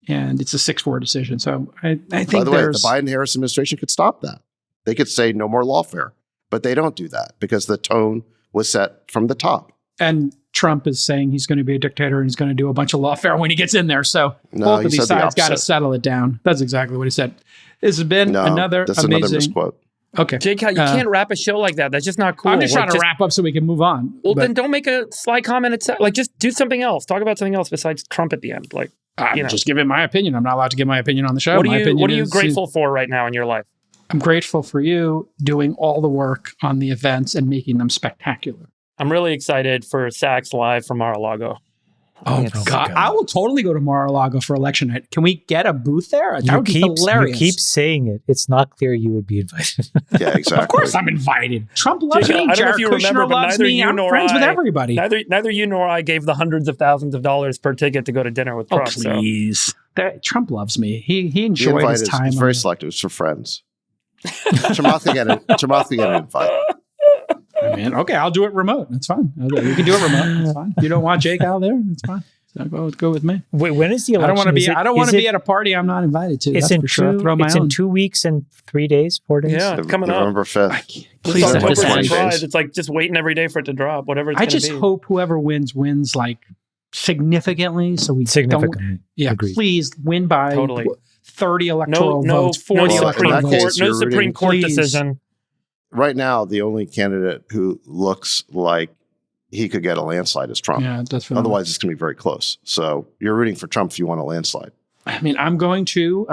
and it's a 6-4 decision. So I think By the way, the Biden-Harris administration could stop that. They could say no more lawfare, but they don't do that because the tone was set from the top. And Trump is saying he's going to be a dictator and he's going to do a bunch of lawfare when he gets in there. So both of these sides got to settle it down. That's exactly what he said. This has been another amazing misquote. Okay. Jake, you can't wrap a show like that. That's just not cool. I'm just trying to wrap up so we can move on. Well, then don't make a sly comment. Like, just do something else. Talk about something else besides Trump at the end. Like, I'm just giving my opinion. I'm not allowed to give my opinion on the show. What are you grateful for right now in your life? I'm grateful for you doing all the work on the events and making them spectacular. I'm really excited for Sachs live from Mar-a-Lago. Oh, God. I will totally go to Mar-a-Lago for election night. Can we get a booth there? That would be hilarious. You keep saying it. It's not clear you would be invited. Yeah, exactly. Of course I'm invited. Trump loves me. I don't know Jared if you Kushner remember, but loves neither me. you I'm nor friends with I- everybody. Neither you nor I gave the hundreds of thousands of dollars per ticket to go to dinner with Trump. Please. Trump loves me. He enjoyed his time. It's very selective. It's for friends. Chamath can get an invite. I mean, okay, I'll do it remote. That's fine. You can do it remote. That's fine. You don't want Jake out there? That's fine. So go with me. Wait, when is the election? I don't want to be at a party I'm not invited to. It's That's for sure. It's in 2 weeks and 3 days, 4 days. Yeah, coming up. November 5th. Please It's don't October decide. surprise. It's like just waiting every day for it to drop, whatever it's I going just to be. hope whoever wins like significantly, so we Significantly. don't. Yeah, Agreed. please win by Totally. 30 electoral votes, 40 Well, in electoral that votes. case, No you're Supreme rooting- Court Please. decision. Right now, the only candidate who looks like he could get a landslide is Trump. Yeah, that's Otherwise, it's going to be very close. So you're rooting for Trump if you want a landslide. I mean, I'm going to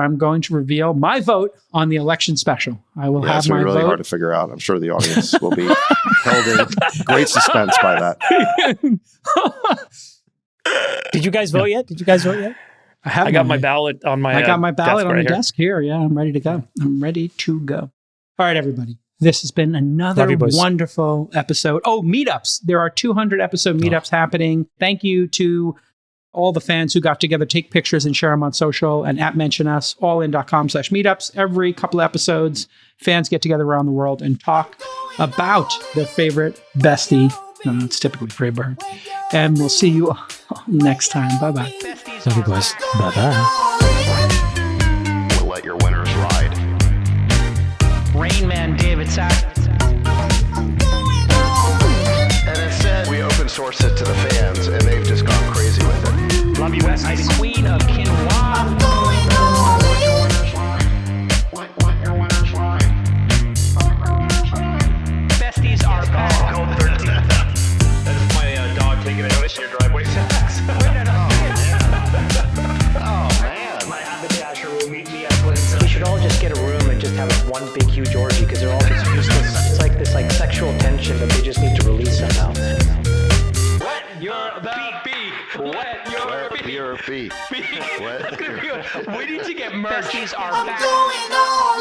reveal my vote on the election special. I will Yeah, have it's going my to be really vote. hard to figure out. I'm sure the audience will be held in great suspense by that. Did you guys vote yet? I got my ballot on my I got my ballot desk on right the here. desk here. Yeah, I'm ready to go. All right, everybody. This has been another Love you, boys. wonderful episode. Oh, meetups. There are 200 episode meetups happening. Thank you to all the fans who got together, take pictures and share them on social and mention us, allin.com/meetups. Every couple of episodes, fans get together around the world and talk about their favorite bestie. It's typically Freebird. And we'll see you all next time. Bye-bye. Love you, boys. Bye-bye. We'll let your winners ride. Rain Man David Sack. And instead, we open source it to the fans, and they've just gone crazy with it. Love you, Bestie. Queen of Quinoa. Besties are gone. That's my dog taking a notice in your driveway. Oh, man. My haberdasher will meet me at Flint's. We should all just get a room and just have one big huge orgy because they're all just useless. It's like this sexual tension that they just need to release somehow. Wet your beak. Wet your beak. Your feet. That's gonna be we need to get merch. Besties are back. Going all